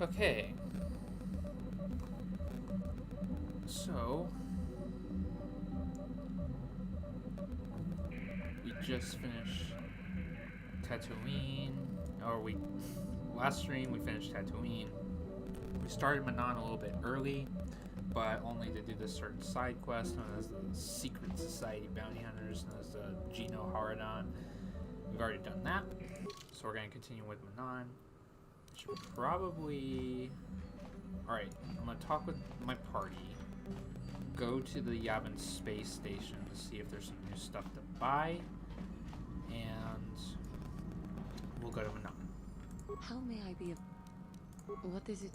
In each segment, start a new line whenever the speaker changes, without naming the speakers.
Okay. So we just finished Tatooine, or we last stream we finished Tatooine. We started Manaan a little bit early, but only to do this certain side quest known as the Secret Society Bounty Hunters, known as the Geno Haradon. We've already done that, so we're going to continue with Manaan. Should probably... Alright, I'm going to talk with my party, go to the Yavin space station to see if there's some new stuff to buy, and we'll go to Manaan.
How may I be of... What is it?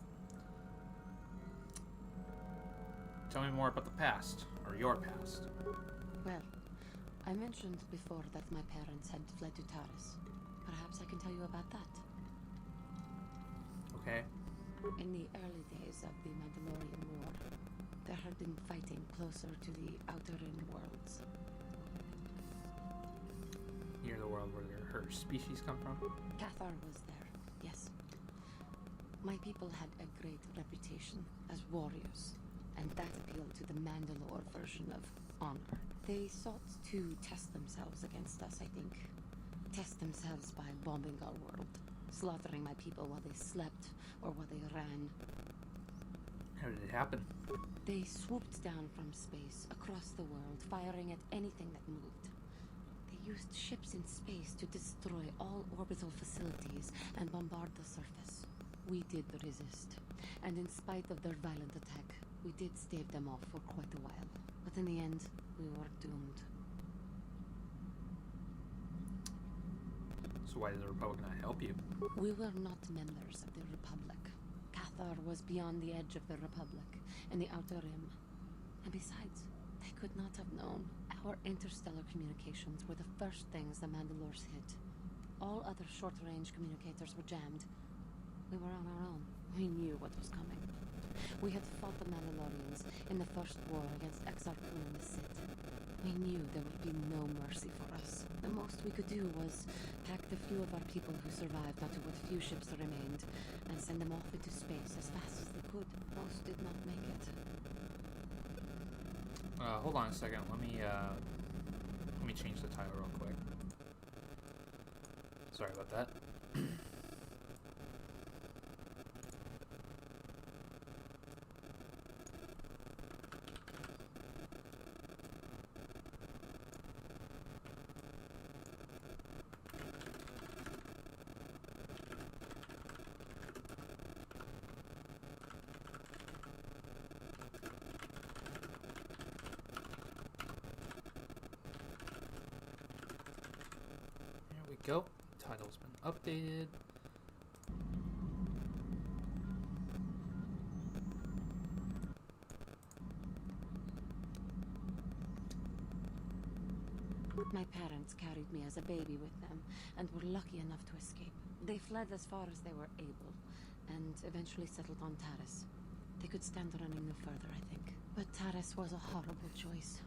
Tell me more about the past, or your past.
Well, I mentioned before that my parents had fled to Taris. Perhaps I can tell you about that.
Okay.
In the early days of the Mandalorian War, there had been fighting closer to the Outer Rim worlds.
Near the world where her species come from?
Cathar was there, yes. My people had a great reputation as warriors, and that appealed to the Mandalore version of honor. They sought to test themselves against us, I think. Test themselves by bombing our world, slaughtering my people while they slept or while they ran.
How did it happen?
They swooped down from space across the world, firing at anything that moved. They used ships in space to destroy all orbital facilities and bombard the surface. We did resist, and in spite of their violent attack, we did stave them off for quite a while. But in the end, we were doomed.
So why did the Republic not help you?
We were not members of the Republic. Cathar was beyond the edge of the Republic, in the Outer Rim. And besides, they could not have known. Our interstellar communications were the first things the Mandalores hit. All other short-range communicators were jammed. We were on our own. We knew what was coming. We had fought the Mandalorians in the first war against Exar Kun and the Sith. We knew there would be no mercy for us. The most we could do was pack the few of our people who survived onto what few ships remained and send them off into space as fast as they could. Most did not make it.
Hold on a second. Let me change the title real quick. Sorry about that. Go. Title's been updated.
My parents carried me as a baby with them and were lucky enough to escape. They fled as far as they were able and eventually settled on Taris. They could stand running no further, I think. But Taris was a horrible choice.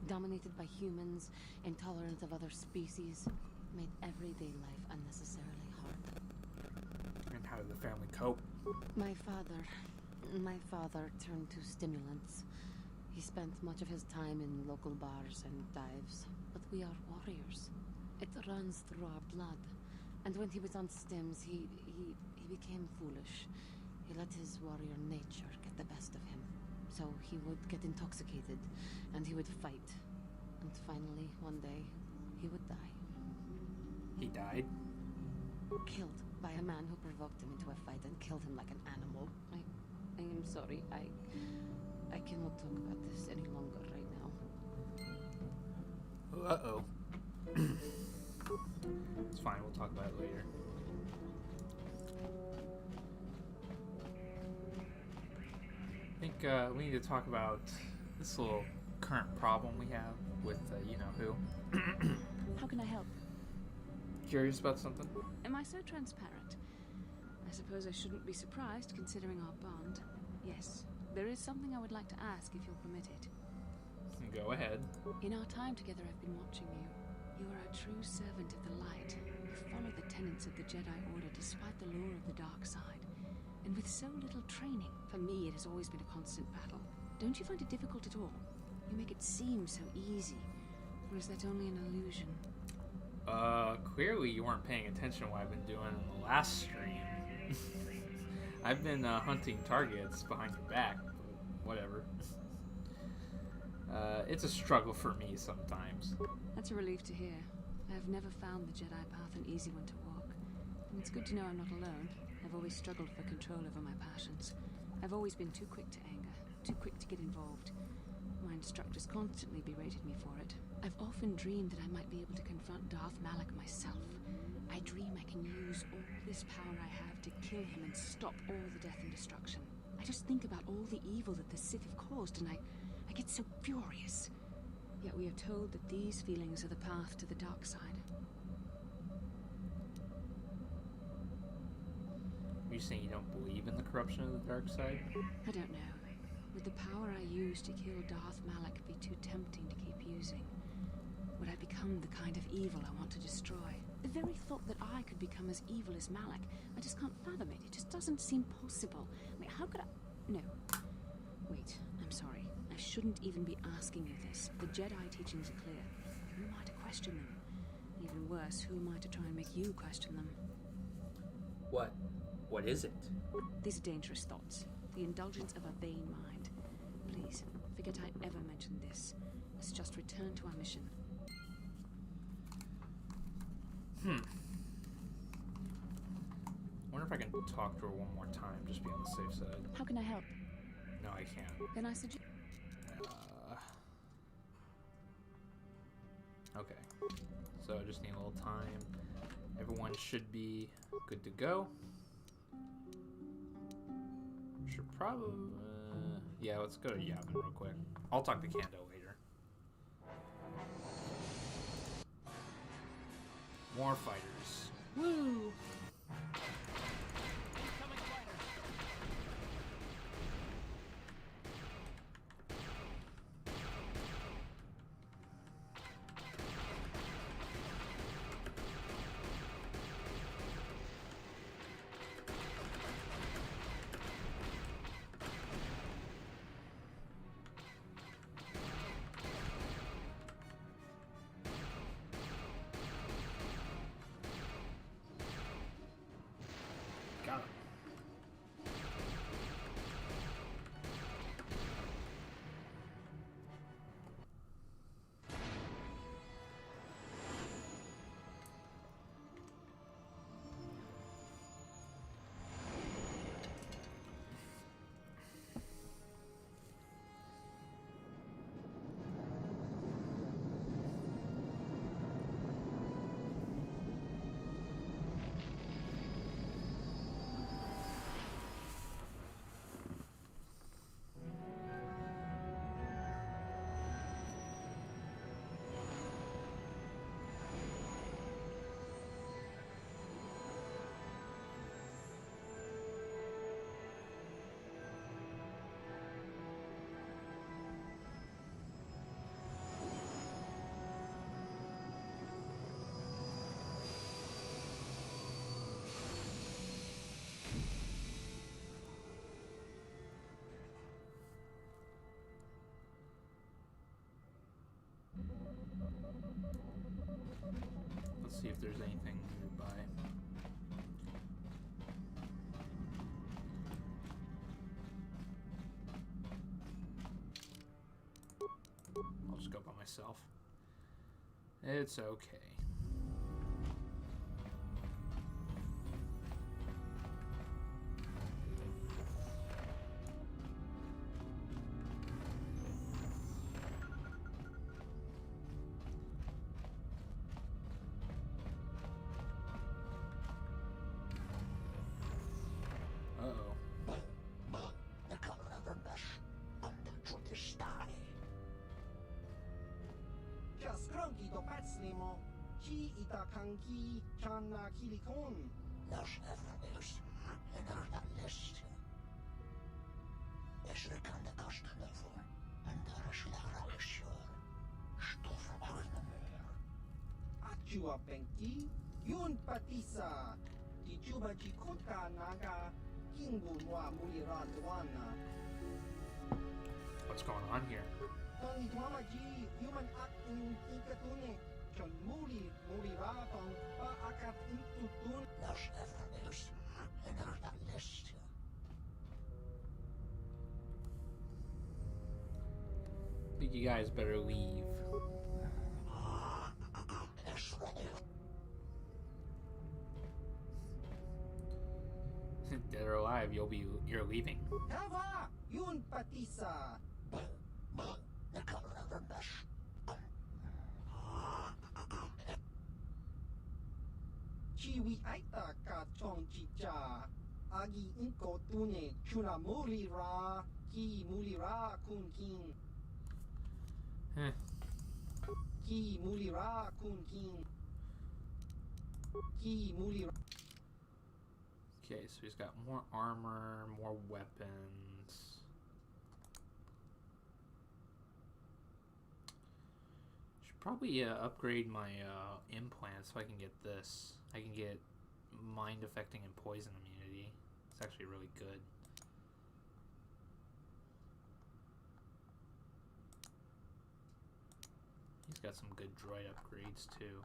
Dominated by humans, intolerant of other species, made everyday life unnecessarily hard.
And how did the family cope?
My father turned to stimulants. He spent much of his time in local bars and dives. But we are warriors. It runs through our blood. And when he was on stims, he became foolish. He let his warrior nature get the best of him. So he would get intoxicated, and he would fight. And finally, one day, he would die.
He died?
Killed by a man who provoked him into a fight and killed him like an animal. I am sorry. I cannot talk about this any longer right now.
Uh-oh. It's fine, we'll talk about it later. I think we need to talk about this little current problem we have with you-know-who.
How can I help?
Curious about something?
Am I so transparent? I suppose I shouldn't be surprised considering our bond. Yes, there is something I would like to ask if you'll permit it.
Go ahead.
In our time together I've been watching you. You are a true servant of the light. You follow the tenets of the Jedi Order despite the lure of the dark side. And with so little training, for me it has always been a constant battle. Don't you find it difficult at all? You make it seem so easy. Or is that only an illusion?
Clearly you weren't paying attention to what I've been doing in the last stream. I've been hunting targets behind your back, but whatever. It's a struggle for me sometimes.
That's a relief to hear. I have never found the Jedi path an easy one to walk. And it's good to know I'm not alone. I've always struggled for control over my passions. I've always been too quick to anger, too quick to get involved. My instructors constantly berated me for it. I've often dreamed that I might be able to confront Darth Malak myself. I dream I can use all this power I have to kill him and stop all the death and destruction. I just think about all the evil that the Sith have caused and I get so furious. Yet we are told that these feelings are the path to the dark side.
Are you saying you don't believe in the corruption of the dark side?
I don't know. Would the power I use to kill Darth Malak be too tempting to keep using? Would I become the kind of evil I want to destroy? The very thought that I could become as evil as Malak, I just can't fathom it. It just doesn't seem possible. I mean, how could I... No. Wait, I'm sorry. I shouldn't even be asking you this. The Jedi teachings are clear. Who am I to question them? Even worse, who am I to try and make you question them?
What? What is it?
These are dangerous thoughts. The indulgence of a vain mind. Please, forget I ever mentioned this. Let's just return to our mission.
Wonder if I can talk to her one more time, just be on the safe side.
How can I help?
No, I can't.
Then I suggest...
Okay. So I just need a little time. Everyone should be good to go. Should probably... yeah, let's go to Yavin real quick. I'll talk to Kando later. More fighters.
Woo!
Got him. Let's see if there's anything nearby. I'll just go by myself. It's okay.
Chua Penki, Yun Patisa, Tichuba Chikuta Naga, Kingulwa Mulira Dwana.
What's going on here?
Tony Dwamaji, human acting Ikatune, Chon Mulira, Pong, Pa Akat Intutun.
I think you guys better leave. Dead or alive, you're leaving.
Hava, Yun Patisa. Chiwi Aita Ka Chong Chicha. Agi Inko Tune, Chuna Mulira, Ki Mulira Kun King. Ki Mulira Kun King. Ki Mulira.
Okay, so he's got more armor, more weapons. Should probably upgrade my implant so I can get this. I can get mind affecting and poison immunity. It's actually really good. He's got some good droid upgrades too.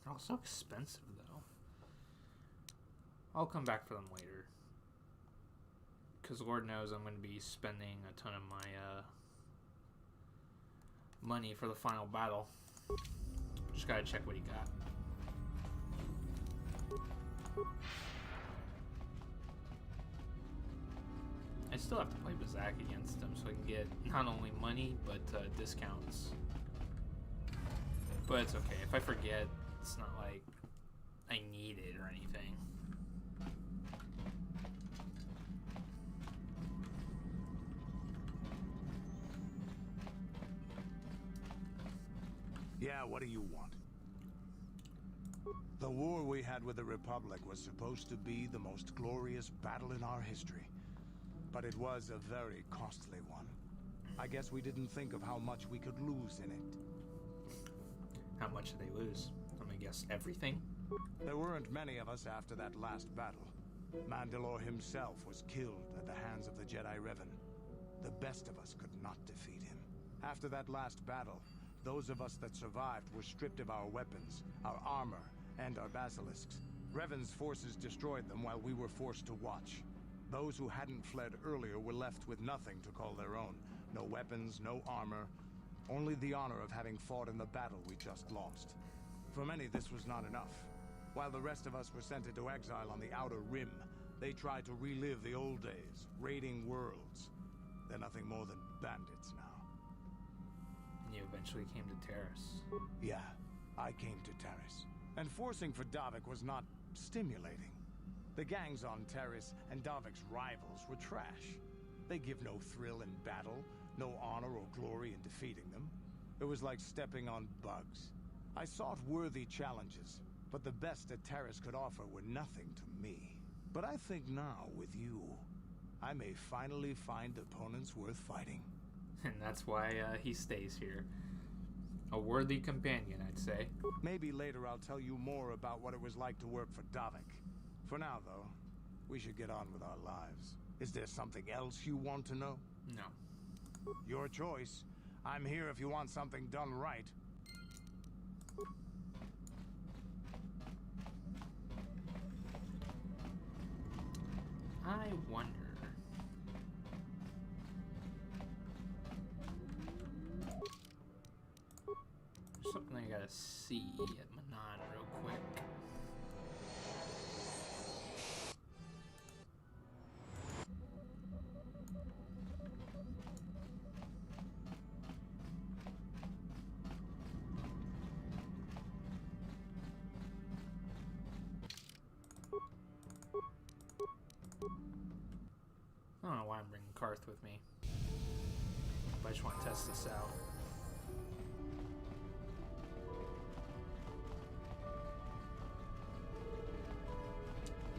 They're all so expensive though. I'll come back for them later. Because Lord knows I'm going to be spending a ton of my money for the final battle. Just gotta check what he got. I still have to play Bazak against him so I can get not only money, but discounts. But it's okay. If I forget, it's not like I need it or anything.
Yeah, what do you want? The war we had with the Republic was supposed to be the most glorious battle in our history. But it was a very costly one. I guess we didn't think of how much we could lose in it.
How much did they lose? I'm gonna guess everything.
There weren't many of us after that last battle. Mandalore himself was killed at the hands of the Jedi Revan. The best of us could not defeat him. After that last battle, those of us that survived were stripped of our weapons, our armor, and our basilisks. Revan's forces destroyed them while we were forced to watch. Those who hadn't fled earlier were left with nothing to call their own. No weapons, no armor, only the honor of having fought in the battle we just lost. For many, this was not enough. While the rest of us were sent into exile on the Outer Rim, they tried to relive the old days, raiding worlds. They're nothing more than bandits now.
And you eventually came to Terrace.
Yeah, I came to Terrace. And forcing for Davik was not stimulating. The gangs on Terrace and Davik's rivals were trash. They give no thrill in battle, no honor or glory in defeating them. It was like stepping on bugs. I sought worthy challenges, but the best that Terrace could offer were nothing to me. But I think now, with you, I may finally find opponents worth fighting.
And that's why he stays here. A worthy companion, I'd say.
Maybe later I'll tell you more about what it was like to work for Davik. For now, though, we should get on with our lives. Is there something else you want to know?
No.
Your choice. I'm here if you want something done right.
I wonder. There's something I gotta see at Manaan real quick. I don't know why I'm bringing Karth with me, but I just want to test this out.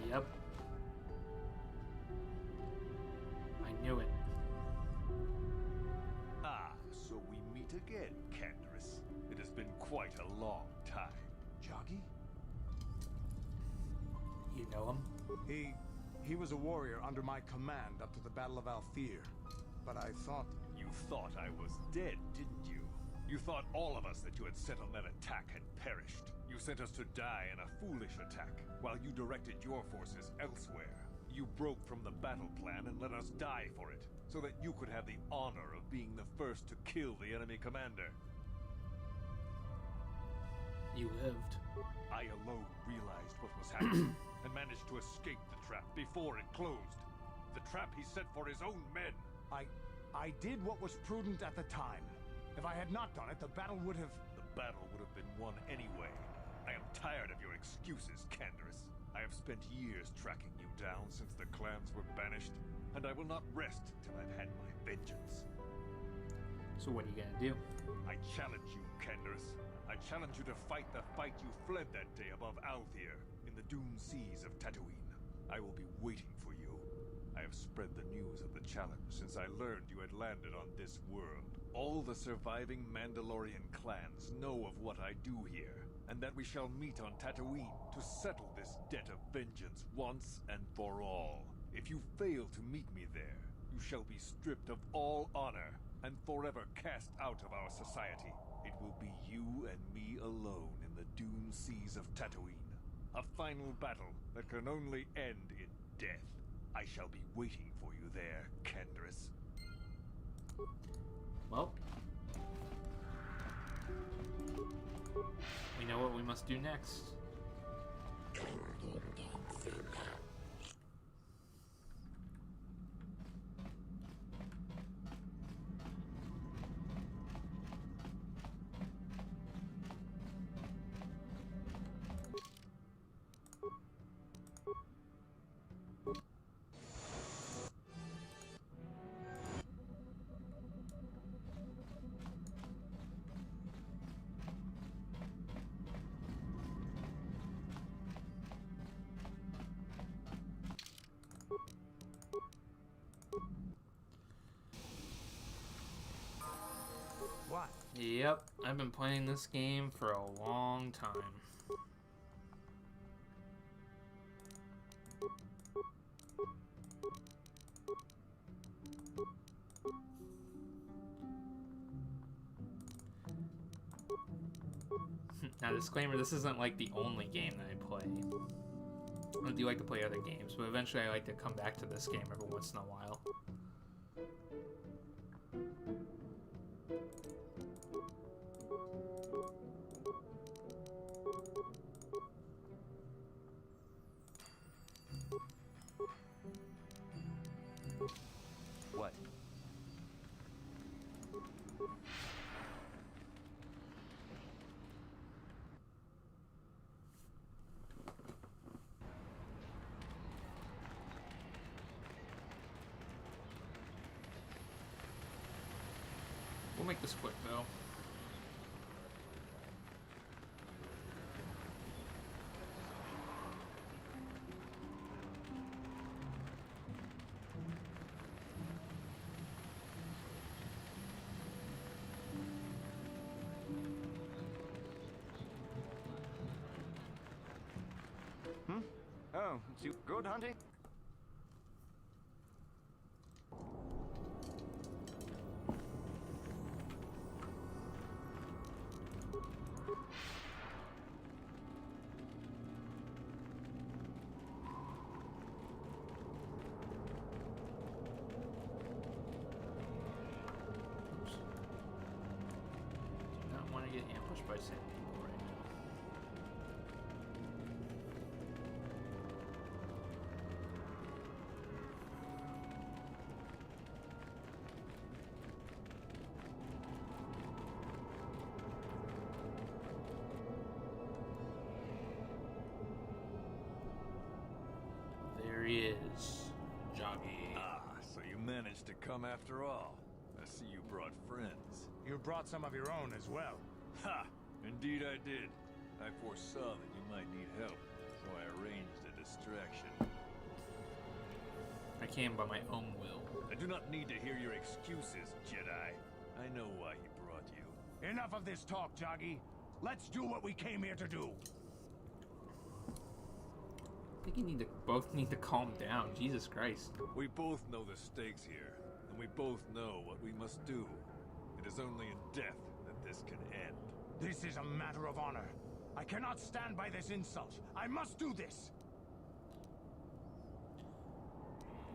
Yep. I knew it.
Ah, so we meet again, Canderous. It has been quite quite a long time.
Jagi?
You know him?
He was a warrior under my command up to the Battle of Althir. But I thought...
You thought I was dead, didn't you? You thought all of us that you had sent on that attack had perished. You sent us to die in a foolish attack, while you directed your forces elsewhere. You broke from the battle plan and let us die for it, so that you could have the honor of being the first to kill the enemy commander.
You lived.
I alone realized what was happening, and managed to escape the trap before it closed. The trap he set for his own men.
I did what was prudent at the time. If I had not done it, the battle would have...
The battle would have been won anyway. I am tired of your excuses, Canderous. I have spent years tracking you down since the clans were banished, and I will not rest till I've had my vengeance.
So what are you gonna do?
I challenge you, Canderous. I challenge you to fight the fight you fled that day above Althir, in the doomed seas of Tatooine. I will be waiting for you. I have spread the news of the challenge since I learned you had landed on this world. All the surviving Mandalorian clans know of what I do here, and that we shall meet on Tatooine to settle this debt of vengeance once and for all. If you fail to meet me there, you shall be stripped of all honor and forever cast out of our society. It will be you and me alone in the doomed seas of Tatooine. A final battle that can only end in death. I shall be waiting for you there, Canderous.
Well, we know what we must do next.
What?
Yep, I've been playing this game for a long time. Now, disclaimer, this isn't like the only game that I play. I do like to play other games, but eventually I like to come back to this game every once in a while.
What?
We'll make this quick, though.
Oh, you good hunting?
Do not want to get ambushed by sand people right now. There he is, Jagi.
Ah, so you managed to come after all. I see you brought friends.
You brought some of your own as well.
Ha! Indeed I did. I foresaw that you might need help, so I arranged a distraction.
I came by my own will.
I do not need to hear your excuses, Jedi. I know why he brought you.
Enough of this talk, Jagi. Let's do what we came here to do.
I think you both need to calm down. Jesus Christ.
We both know the stakes here, and we both know what we must do. It is only in death that this can end.
This is a matter of honor. I cannot stand by this insult. I must do this.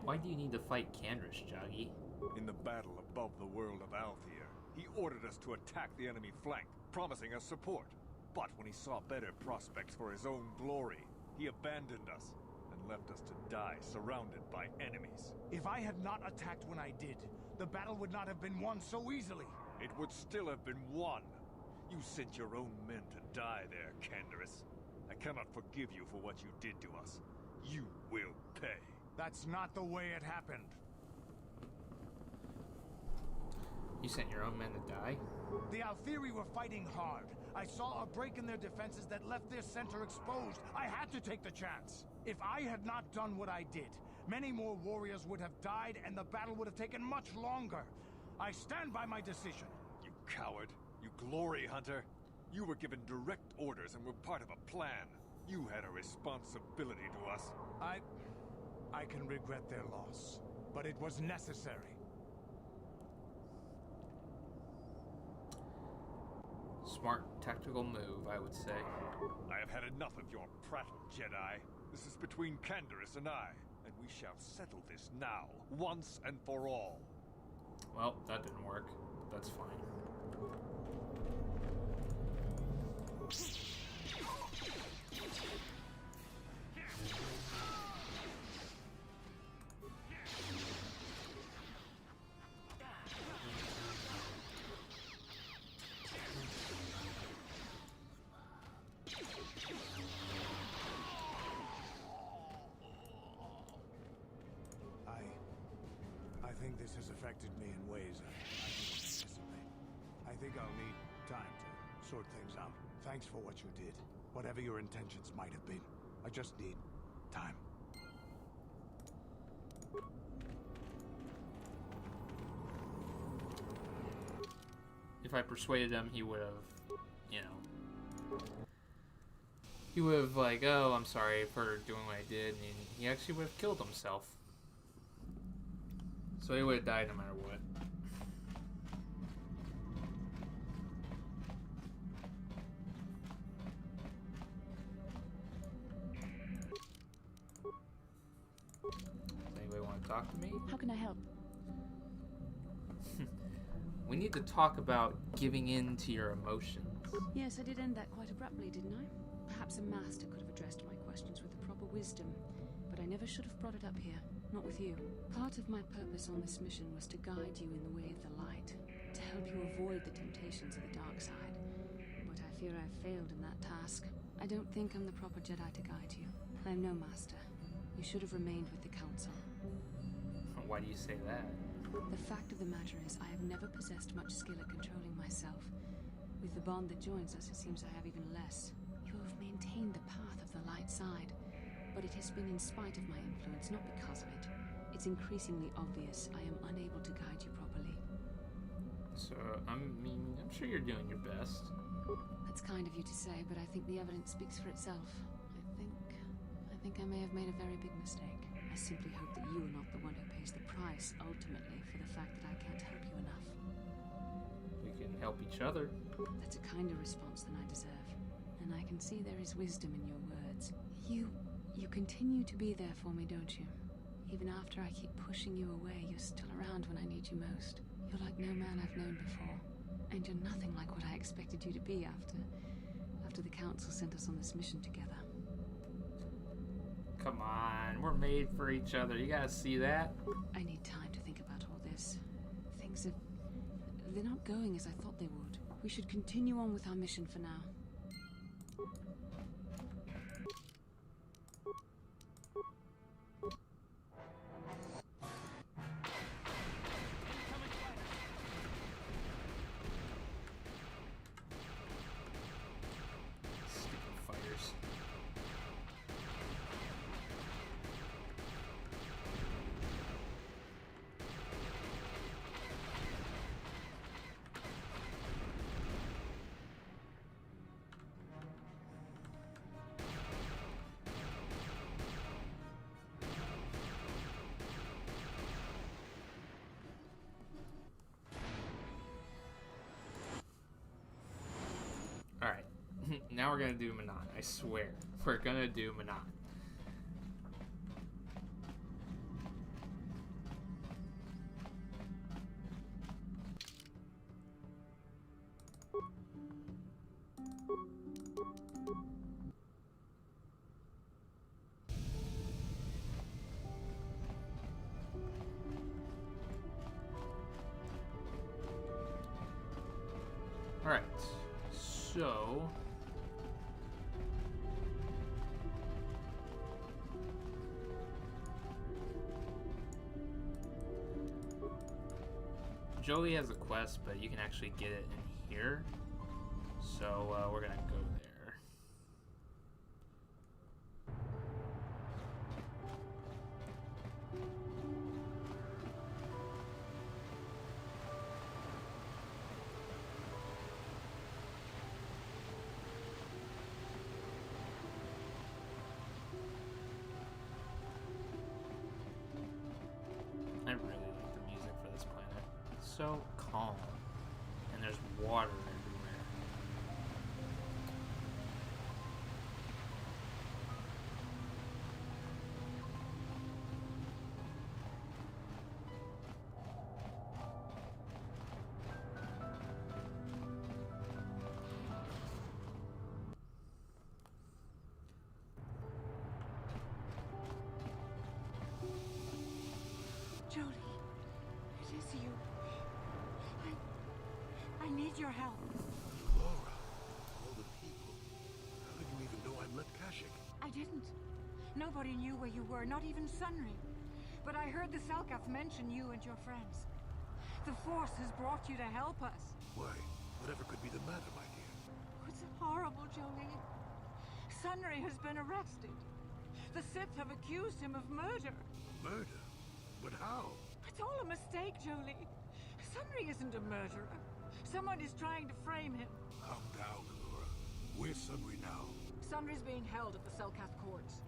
Why do you need to fight Canderous, Jagi?
In the battle above the world of Althir, he ordered us to attack the enemy flank, promising us support. But when he saw better prospects for his own glory, he abandoned us and left us to die surrounded by enemies.
If I had not attacked when I did, the battle would not have been won so easily.
It would still have been won. You sent your own men to die there, Canderous. I cannot forgive you for what you did to us. You will pay.
That's not the way it happened.
You sent your own men to die?
The Althiri were fighting hard. I saw a break in their defenses that left their center exposed. I had to take the chance. If I had not done what I did, many more warriors would have died and the battle would have taken much longer. I stand by my decision.
You coward. You glory hunter. You were given direct orders and were part of a plan. You had a responsibility to us.
I can regret their loss, but it was necessary.
Smart tactical move, I would say.
I have had enough of your prattle, Jedi. This is between Canderous and I, and we shall settle this now, once and for all.
Well, that didn't work. That's fine.
I think this has affected me in ways I didn't anticipate. I think I'll need time to sort things out. Thanks for what you did. Whatever your intentions might have been. I just need time.
If I persuaded him, he would have, you know... He would have, like, oh, I'm sorry for doing what I did, and he actually would have killed himself. So he would have died no matter what. Does anybody want to talk to me?
How can I help?
We need to talk about giving in to your emotions.
Yes, I did end that quite abruptly, didn't I? Perhaps a master could have addressed my questions with the proper wisdom, but I never should have brought it up here. Not with you. Part of my purpose on this mission was to guide you in the way of the light, to help you avoid the temptations of the dark side. But I fear I've failed in that task. I don't think I'm the proper Jedi to guide you. I am no master. You should have remained with the Council.
Why do you say that?
The fact of the matter is, I have never possessed much skill at controlling myself. With the bond that joins us, it seems I have even less. You have maintained the path of the light side, but it has been in spite of my influence, not because of it. It's increasingly obvious I am unable to guide you properly.
So, I'm sure you're doing your best.
That's kind of you to say, but I think the evidence speaks for itself. I think I may have made a very big mistake. I simply hope that you are not the one who pays the price, ultimately, for the fact that I can't help you enough.
We can help each other.
That's a kinder response than I deserve. And I can see there is wisdom in your words. You continue to be there for me, don't you? Even after I keep pushing you away, you're still around when I need you most. You're like no man I've known before. And you're nothing like what I expected you to be after the Council sent us on this mission together.
Come on, we're made for each other. You gotta see that.
I need time to think about all this. They're not going as I thought they would. We should continue on with our mission for now.
Stupid fighters. Now we're gonna do Manaan. I swear. We're gonna do Manaan. Alright, so Joey has a quest, but you can actually get it in here. So we're gonna go there. I really like the music for this planet. It's so calm. And there's water everywhere.
Jodie, it is you. I need your help.
Laura, all the people. How did you even know I left Kashyyyk?
I didn't. Nobody knew where you were, not even Sunry. But I heard the Selkath mention you and your friends. The Force has brought you to help us.
Why? Whatever could be the matter, my dear?
It's horrible, Jolie. Sunry has been arrested. The Sith have accused him of murder.
Murder? But how?
It's all a mistake, Jolie. Sunry isn't a murderer. Someone is trying to frame him.
Calm down, Laura. Where's Sunry now?
Sunry's being held at the Selkath courts.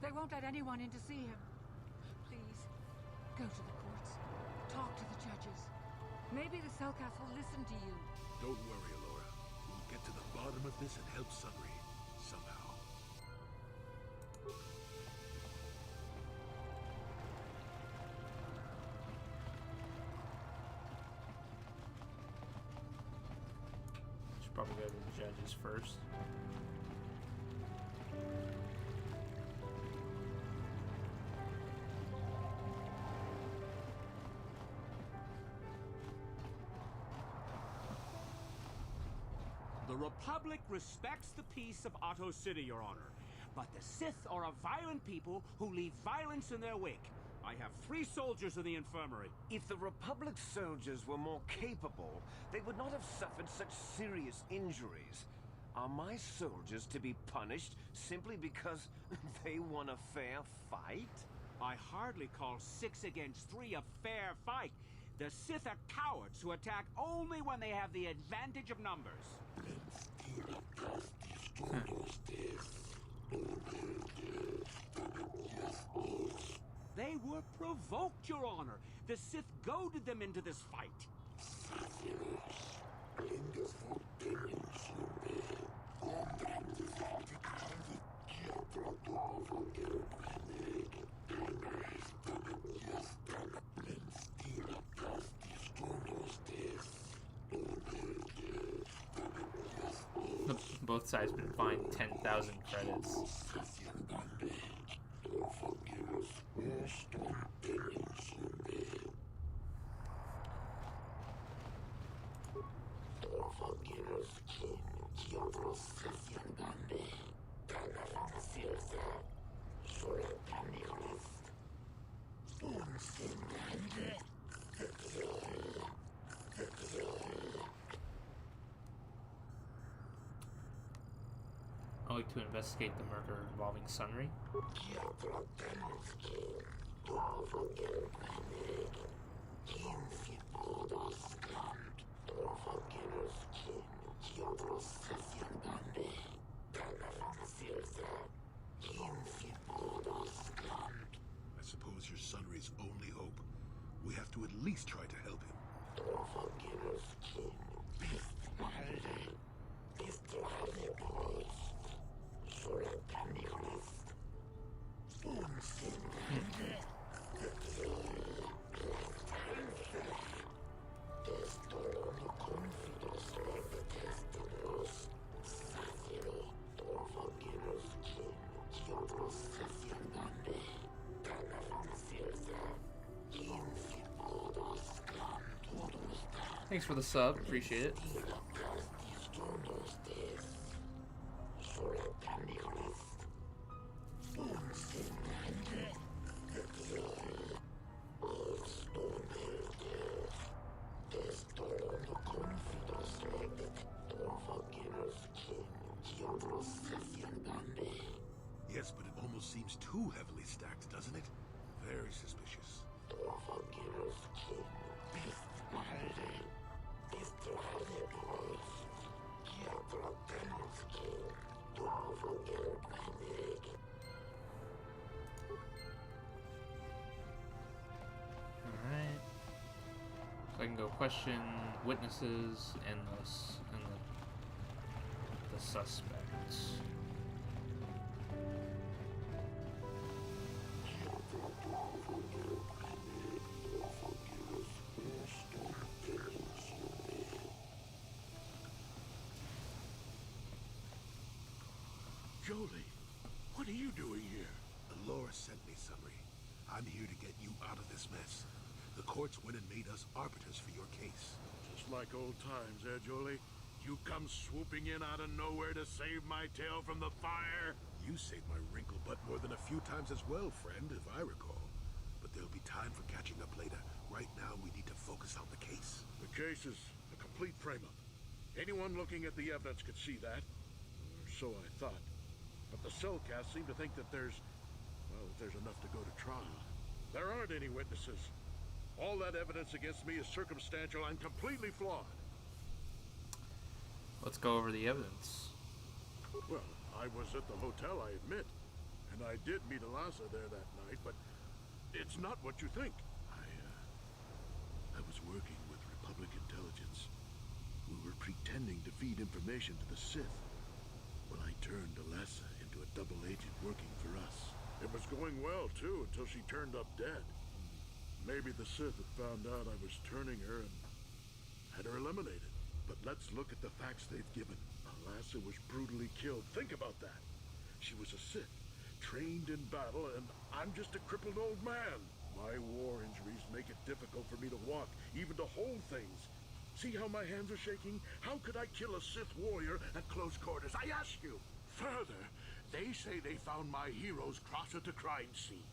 They won't let anyone in to see him. Please, go to the courts. Talk to the judges. Maybe the Selkath will listen to you.
Don't worry, Laura. We'll get to the bottom of this and help Sunry. Somehow.
Should probably go to the judges first.
The Republic respects the peace of Otto City, Your Honor. But the Sith are a violent people who leave violence in their wake. I have 3 soldiers in the infirmary.
If the Republic soldiers were more capable, they would not have suffered such serious injuries. Are my soldiers to be punished simply because they won a fair fight?
I hardly call 6 against 3 a fair fight. The Sith are cowards who attack only when they have the advantage of numbers. They were provoked, Your Honor. The Sith goaded them into this fight.
Both sides been fined 10,000 credits. Only to investigate the murder involving Sunry.
I suppose you're Sunry's only hope. We have to at least try to help him.
Thanks for the sub. Appreciate it.
Yes, but it almost seems too heavily stacked, doesn't it? Very suspicious.
Alright. So I can go question witnesses and the suspects.
Jolie, what are you doing here? Alora sent me, Sunry. I'm here to get you out of this mess. The courts went and made us arbiters for your case.
Just like old times, eh, Jolie? You come swooping in out of nowhere to save my tail from the fire?
You saved my wrinkle butt more than a few times as well, friend, if I recall. But there'll be time for catching up later. Right now, we need to focus on the case.
The case is a complete frame-up. Anyone looking at the evidence could see that. Or so I thought. But the Selkath seem to think that there's enough to go to trial. There aren't any witnesses. All that evidence against me is circumstantial and completely flawed.
Let's go over the evidence.
Well, I was at the hotel, I admit. And I did meet Eliza there that night, but it's not what you think. I was working with Republic intelligence. We were pretending to feed information to the Sith. Well, I turned Eliza into a double agent working for us. It was going well, too, until she turned up dead. Maybe the Sith had found out I was turning her and had her eliminated. But let's look at the facts they've given. Eliza was brutally killed. Think about that. She was a Sith, trained in battle, and I'm just a crippled old man. My war injuries make it difficult for me to walk, even to hold things. See how my hands are shaking? How could I kill a Sith warrior at close quarters? I ask you. Further, they say they found my hero's cross at the crime scene.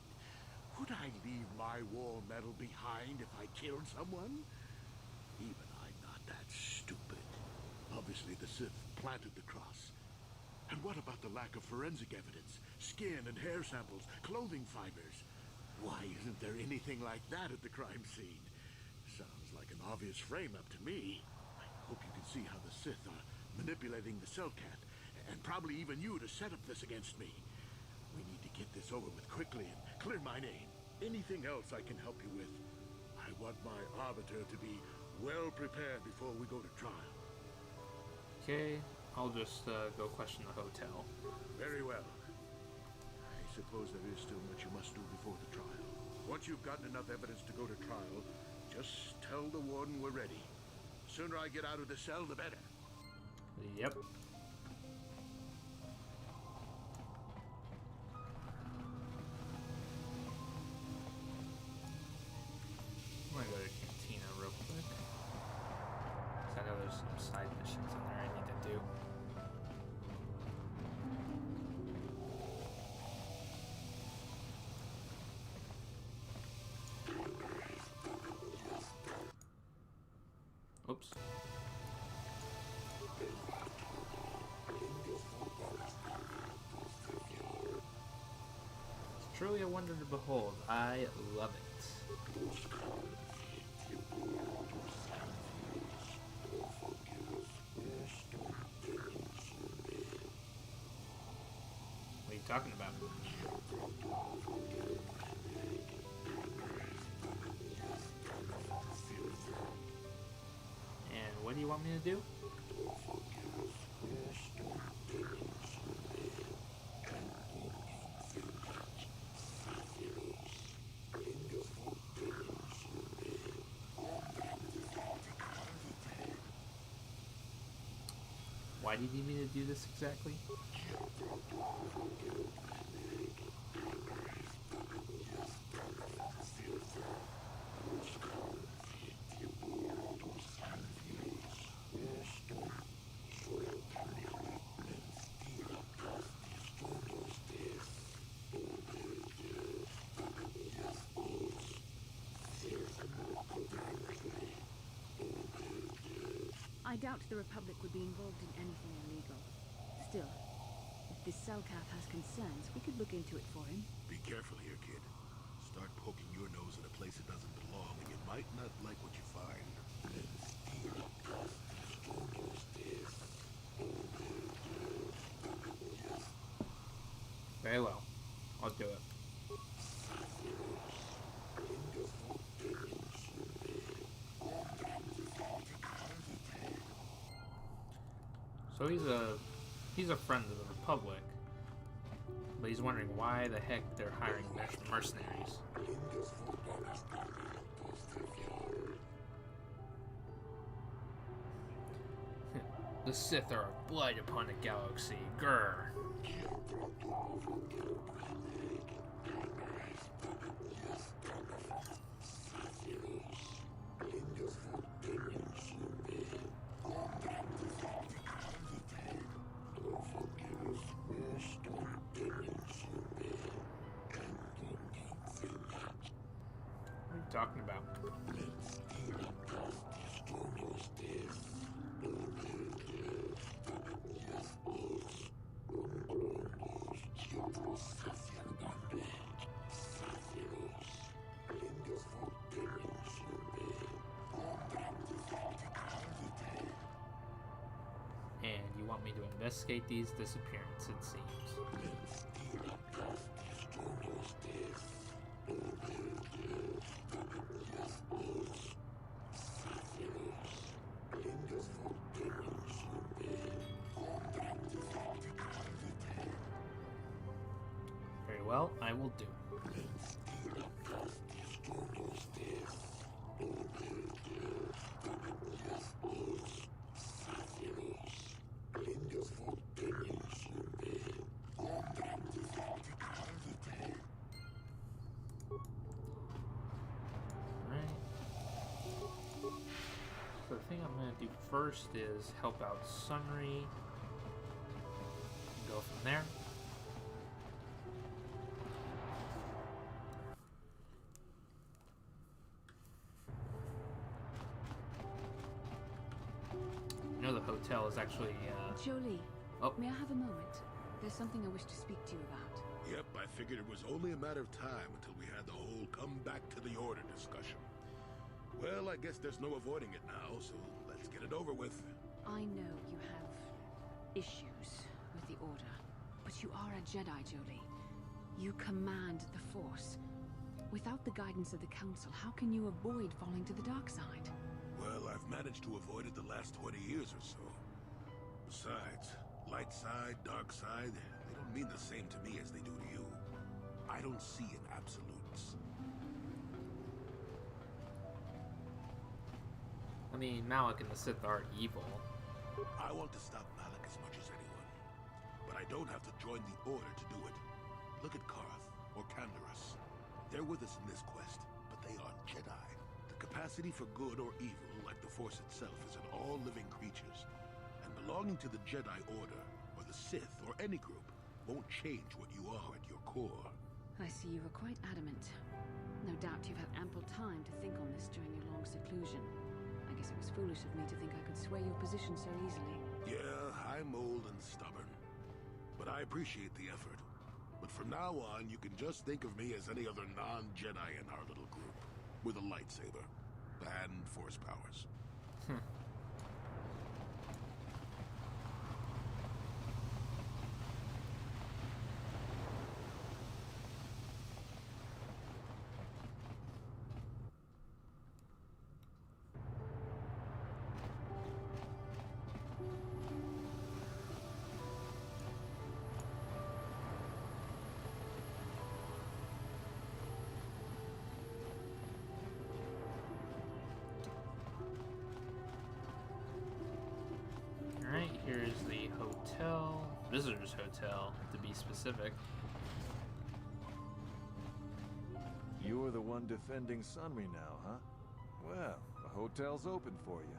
Would I leave my war medal behind if I killed someone? Even I'm not that stupid. Obviously, the Sith planted the cross. And what about the lack of forensic evidence? Skin and hair samples, clothing fibers. Why isn't there anything like that at the crime scene? Sounds like an obvious frame-up to me. I hope you can see how the Sith are manipulating the Selkath, and probably even you to set up this against me. We need to get this over with quickly and clear my name. Anything else I can help you with? I want my arbiter to be well prepared before we go to trial.
Okay, I'll just go question the hotel.
Very well. I suppose there is still much you must do before the trial. Once you've gotten enough evidence to go to trial, just tell the warden we're ready. The sooner I get out of the cell, the better.
Yep. I'm gonna go to Cantina real quick. 'Cause I know there's some side missions in there I need to do. Oops. It's truly a wonder to behold. I love it. What are you talking about? And what do you want me to do? Why do you need me to do this exactly?
doubt the Republic would be involved in anything illegal. Still, if this Selkath has concerns, we could look into it for him.
Be careful here, kid. Start poking your nose in a place it doesn't belong, and you might not like what you find.
Very well. I'll do it. So he's a friend of the Republic, but he's wondering why the heck they're hiring mercenaries. The Sith are a blight upon the galaxy. Grr. What are you talking about? And you want me to investigate these disappearances, it seems. Very well, I will do. So the thing I'm going to do first is help out Sunry and go from there. You know the hotel is actually
Jolie,
oh.
may I have a moment? There's something I wish to speak to you about.
Yep, I figured it was only a matter of time until we had the whole come back to the order discussion. Well, I guess there's no avoiding it now, so let's get it over with.
I know you have issues with the Order, but you are a Jedi, Jolie. You command the Force. Without the guidance of the Council, how can you avoid falling to the dark side?
Well, I've managed to avoid it the last 20 years or so. Besides, light side, dark side, they don't mean the same to me as they do to you. I don't see in absolutes.
I mean, Malik and the Sith are evil.
I want to stop Malik as much as anyone. But I don't have to join the Order to do it. Look at Karth, or Canderous. They're with us in this quest, but they aren't Jedi. The capacity for good or evil, like the Force itself, is in all living creatures. And belonging to the Jedi Order, or the Sith, or any group, won't change what you are at your core.
I see you were quite adamant. No doubt you've had ample time to think on this during your long seclusion. I guess it was foolish of me to think I could sway your position so easily.
Yeah, I'm old and stubborn. But I appreciate the effort. But from now on, you can just think of me as any other non-Jedi in our little group. With a lightsaber. And Force powers.
Alright, here's the hotel. Visitor's hotel, to be specific.
You're the one defending Sunry now, huh? Well, the hotel's open for you.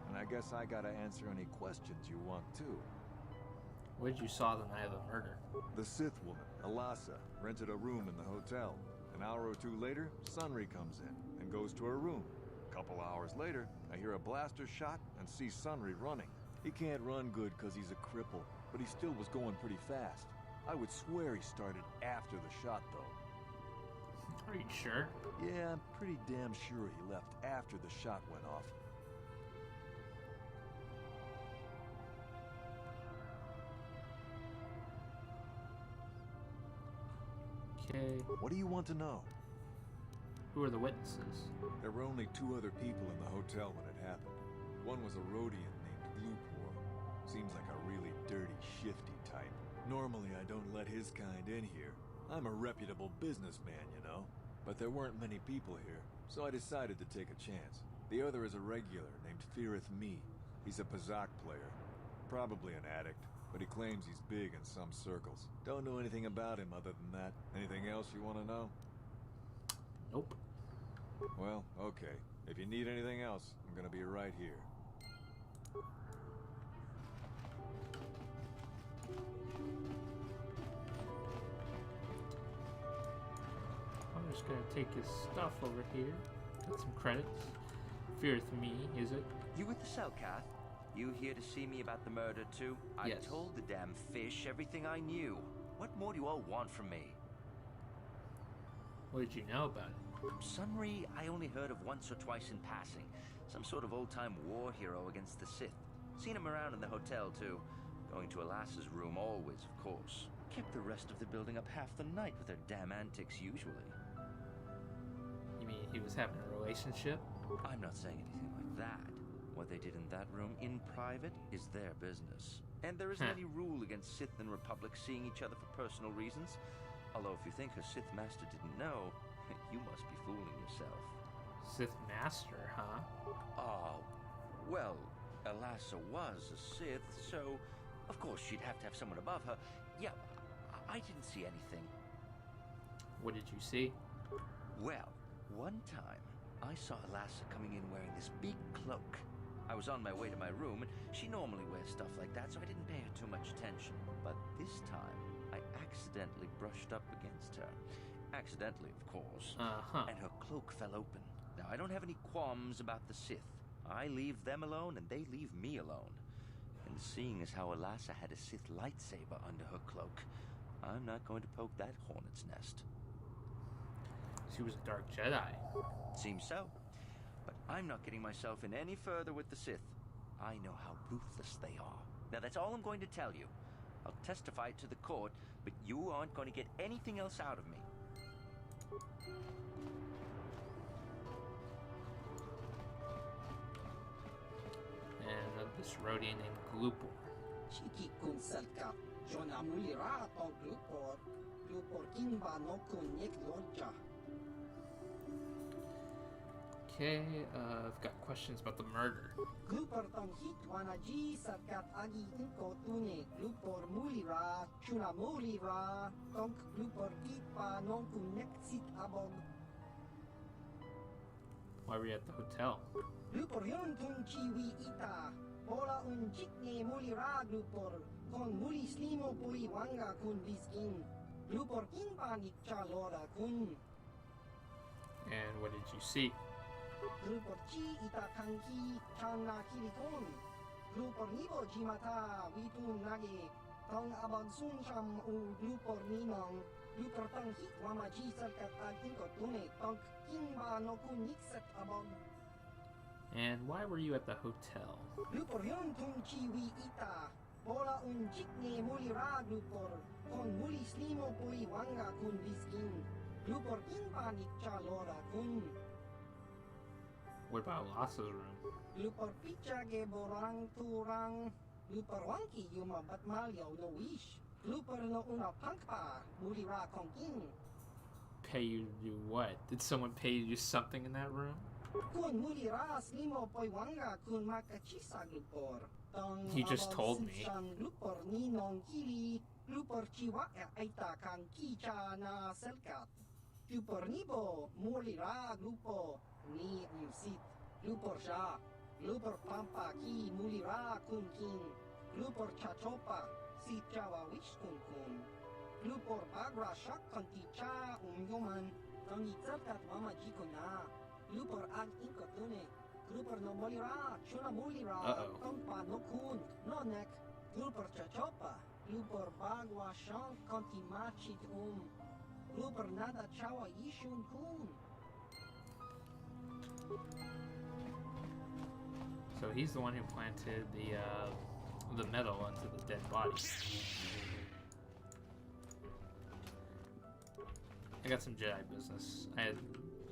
And I guess I gotta answer any questions you want too.
What did you saw the night of the murder?
The Sith woman, Alasa, rented a room in the hotel. An hour or two later, Sunry comes in and goes to her room. Couple hours later, I hear a blaster shot and see Sunry running. He can't run good because he's a cripple, but he still was going pretty fast. I would swear he started after the shot, though.
Are you sure?
Yeah, I'm pretty damn sure he left after the shot went off.
Okay.
What do you want to know?
Who are the witnesses?
There were only 2 other people in the hotel when it happened. One was a Rhodian named Glupor. Seems like a really dirty, shifty type. Normally I don't let his kind in here. I'm a reputable businessman, you know. But there weren't many people here, so I decided to take a chance. The other is a regular named Feareth Me. He's a Pazak player. Probably an addict, but he claims he's big in some circles. Don't know anything about him other than that. Anything else you want to know?
Nope.
Well, okay. If you need anything else, I'm gonna be right here.
I'm just gonna take his stuff over here. Got some credits. Feareth Me, is it?
You with the Selkath? You here to see me about the murder too? I
Yes.
told the damn fish everything I knew. What more do you all want from me?
What did you know about it?
Sunry, I only heard of once or twice in passing. Some sort of old-time war hero against the Sith. Seen him around in the hotel too. Going to Alas's room always, of course. Kept the rest of the building up half the night with their damn antics usually.
You mean he was having a relationship?
I'm not saying anything like that. What they did in that room in private is their business. And there isn't any rule against Sith and Republic seeing each other for personal reasons. Although if you think her Sith master didn't know, you must be fooling yourself.
Sith Master, huh?
Oh, well, Alassa was a Sith, so of course she'd have to have someone above her. Yeah, I didn't see anything.
What did you see?
Well, one time, I saw Alassa coming in wearing this big cloak. I was on my way to my room, and she normally wears stuff like that, so I didn't pay her too much attention. But this time, I accidentally brushed up against her. Accidentally, of course. And her cloak fell open. Now, I don't have any qualms about the Sith. I leave them alone, and they leave me alone. And seeing as how Alassa had a Sith lightsaber under her cloak, I'm not going to poke that hornet's nest.
She was a dark Jedi.
Seems so. But I'm not getting myself in any further with the Sith. I know how ruthless they are. Now, that's all I'm going to tell you. I'll testify it to the court, but you aren't going to get anything else out of me.
And this Rhodian named Glupor.
Chiki kun Selkath, Jona mulira ton Glupor. Glupor kimba no kun nek lorja.
Okay, I've got questions about the murder.
Glupor tong hit wanaji Selkath agi inko tune. Glupor mulira, chuna mulira. Tonk Glupor kitpa non kun nek sit abog.
Why were you at the hotel?
Glupor yun tun chiwi ita. Pola un chikne mulira Glupor. Kon muli slimo pui wanga kun biskin. Glupor kimpa nik chalora kun.
And what did you see?
Glupor chi ita kanki chana kirikon. Glupor nibo jimata witun nage. Tong abag sun sham u Glupor ninong. Glupor tang hit wamaji Selkath agin ko tune. Tong kimba no kun nikset abag.
And why were you at the hotel?
Glupor yun tun chiwi ita. Pola un chikne mulira Glupor. Kon muli slimo pui wanga kun biskin. Glupor kimpa nik chalora kun.
What about Lassa's room?
Glupor pichage borang turang. Glupor wangki yuma batmalyo no wish. Glupor no una pangpa. Mulira kongking.
Pay you to do what? Did someone pay you to do something in that room?
Kun mulira slimo poi wanga kun makachisa Glupor. Tong
You just told me.
Glupor ni nong kili. Glupor chiwa aita kan kicha na Selkath. Glupor nibo mulira Glupor. Ni Sith. Glupor sha. Glupor pampa ki mulira kun kin. Glupor chachopa. Si chawa wish kun kun. Glupor bagra shak konti cha yuman. Tangi Selkath mama jiko na. Lupor ang inkotune. Lupor no molira, chuna mulira,
Uh-oh.
tongpa no kun, no nek. Lupor chachopa. Lupor bagwa shank konti machit Lupor nada chawa yishun kun.
So he's the one who planted the metal into the dead body. I got some Jedi business. I had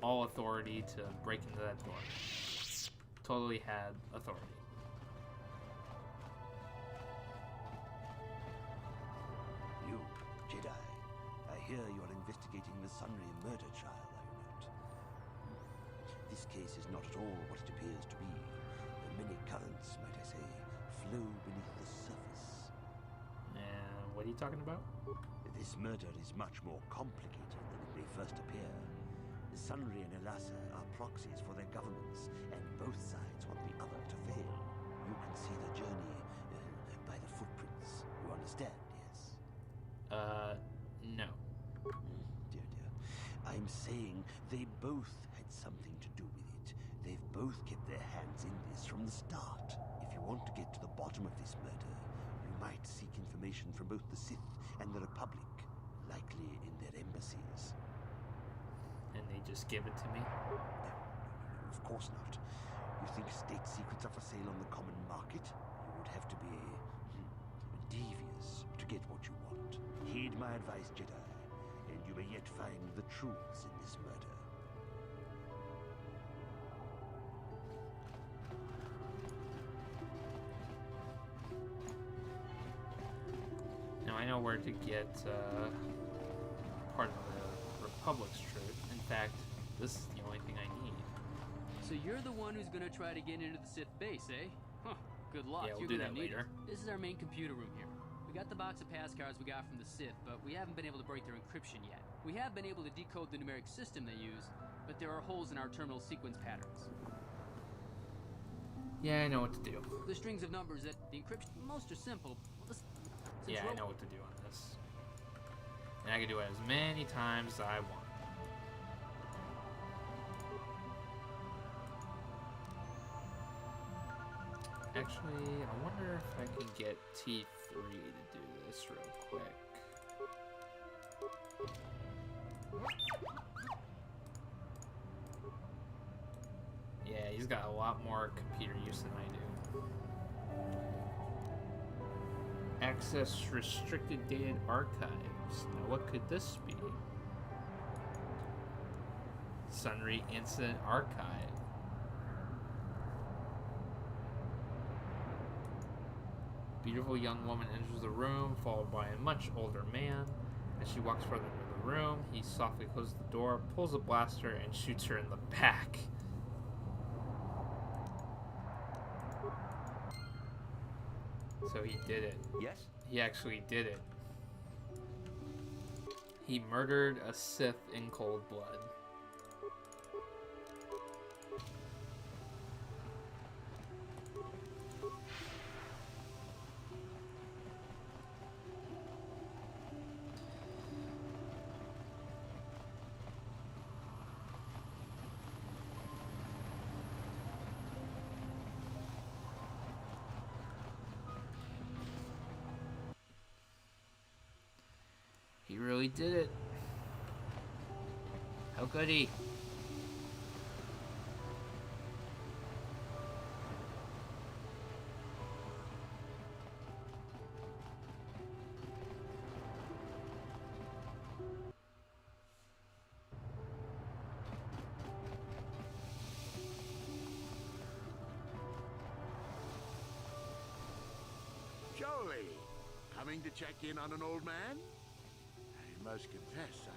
all authority to break into that door. Totally had authority.
You, Jedi. I hear you're investigating the Sunry murder trial, are you not? This case is not at all what it appears to be. Many currents, might I say, flow beneath the surface.
And what are you talking about?
This murder is much more complicated than it may first appear. Sunry and Elassa are proxies for their governments, and both sides want the other to fail. You can see the journey by the footprints. You understand, yes?
No.
Dear. I'm saying they both had something to do with it. They've both kept their hands in this from the start. If you want to get to the bottom of this murder, you might seek information from both the Sith and the Republic, likely in their embassies.
And they just give it to me?
No, of course not. You think state secrets are for sale on the common market? You would have to be devious to get what you want. Heed my advice, Jedi, and you may yet find the truths in this murder.
Now I know where to get part of the Republic's truth. In fact, this is the only thing I need.
So you're the one who's gonna try to get into the Sith base, eh? Huh, good luck.
Yeah, we'll
You're
do
gonna
that
need
later.
it. This is our main computer room here. We got the box of pass cards we got from the Sith, but we haven't been able to break their encryption yet. We have been able to decode the numeric system they use, but there are holes in our terminal sequence patterns.
Yeah, I know what to do.
The strings of numbers that the encryption, most are simple.
Yeah, I know what to do on this. And I can do it as many times as I want. Actually, I wonder if I can get T3 to do this real quick. Yeah, he's got a lot more computer use than I do. Access restricted data archives. Now what could this be? Sunry Incident Archive. Beautiful young woman enters the room, followed by a much older man. As she walks further into the room, he softly closes the door, pulls a blaster, and shoots her in the back. So he did it.
Yes?
He actually did it. He murdered a Sith in cold blood. He really did it. How could he?
Jolie, coming to check in on an old man? I must confess,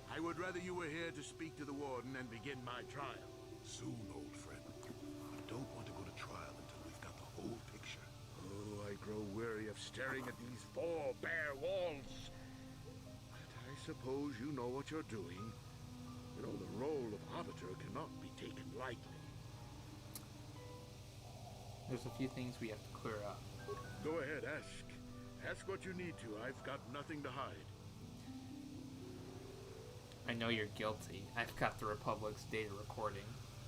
I would rather you were here to speak to the warden and begin my trial.
Soon, old friend. I don't want to go to trial until we've got the whole picture.
Oh, I grow weary of staring at these four bare walls. But I suppose you know what you're doing. You know, the role of arbiter cannot be taken lightly.
There's a few things we have to clear up.
Go ahead, ask. Ask what you need to. I've got nothing to hide.
I know you're guilty. I've got the Republic's data recording.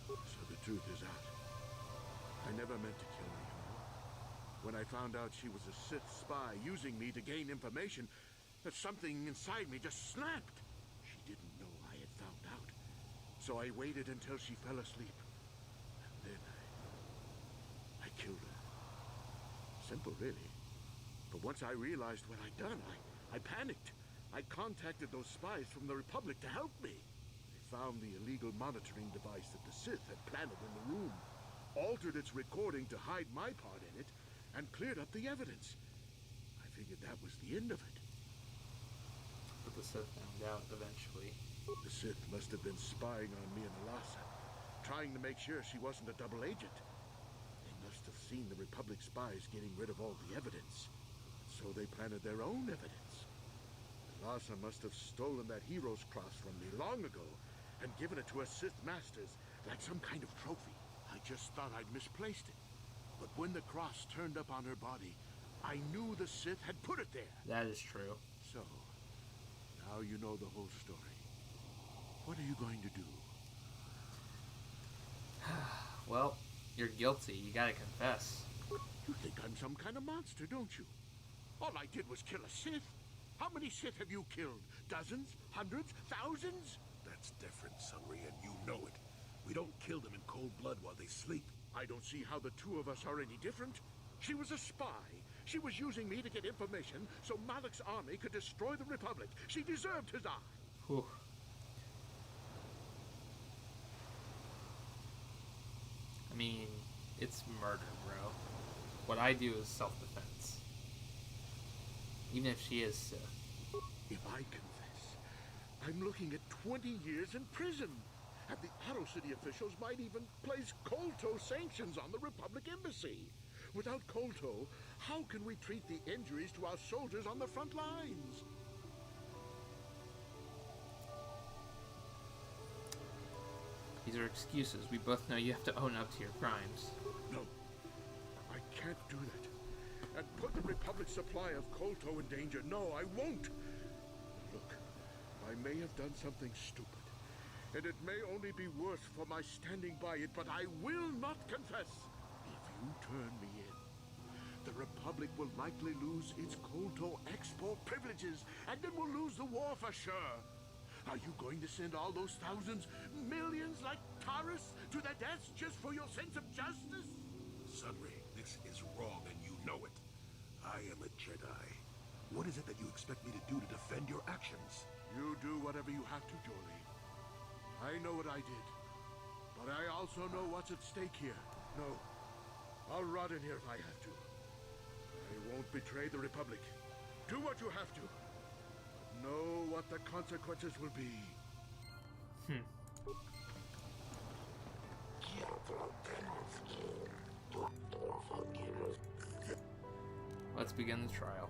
So the truth is out. I never meant to kill her, you know. When I found out she was a Sith spy using me to gain information, that something inside me just snapped. She didn't know I had found out. So I waited until she fell asleep. And then I killed her. Simple, really. But once I realized what I'd done, I panicked. I contacted those spies from the Republic to help me. They found the illegal monitoring device that the Sith had planted in the room, altered its recording to hide my part in it, and cleared up the evidence. I figured that was the end of it.
But the Sith found out eventually.
The Sith must have been spying on me and Alasa, trying to make sure she wasn't a double agent. They must have seen the Republic spies getting rid of all the evidence, so they planted their own evidence. Alasa must have stolen that hero's cross from me long ago and given it to her Sith masters like some kind of trophy. I just thought I'd misplaced it. But when the cross turned up on her body, I knew the Sith had put it there.
That is true.
So, now you know the whole story. What are you going to do?
Well, you're guilty. You gotta confess.
You think I'm some kind of monster, don't you? All I did was kill a Sith. How many Sith have you killed? Dozens? Hundreds? Thousands?
That's different, Sunry, and you know it. We don't kill them in cold blood while they sleep.
I don't see how the two of us are any different. She was a spy. She was using me to get information so Malak's army could destroy the Republic. She deserved his eye.
Whew. I mean, it's murder, bro. What I do is self-defense. Even if she is Sith.
If I confess, I'm looking at 20 years in prison. And the Otto City officials might even place Kolto sanctions on the Republic Embassy. Without Kolto, how can we treat the injuries to our soldiers on the front lines?
These are excuses. We both know you have to own up to your crimes.
No, I can't do that. And put the Republic's supply of Kolto in danger. No, I won't. Look, I may have done something stupid. And it may only be worse for my standing by it, but I will not confess. If you turn me in, the Republic will likely lose its Kolto export privileges, and then we'll lose the war for sure. Are you going to send all those thousands, millions like Taurus to their deaths just for your sense of justice?
Sunry, this is wrong, and you know it. I am a Jedi. What is it that you expect me to do to defend your actions?
You do whatever you have to, Jolie. I know what I did, but I also know what's at stake here. No, I'll rot in here if I have to. I won't betray the Republic. Do what you have to, but know what the consequences will be.
Let's begin the trial.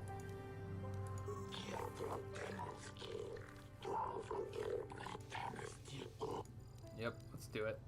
Yep, let's do it.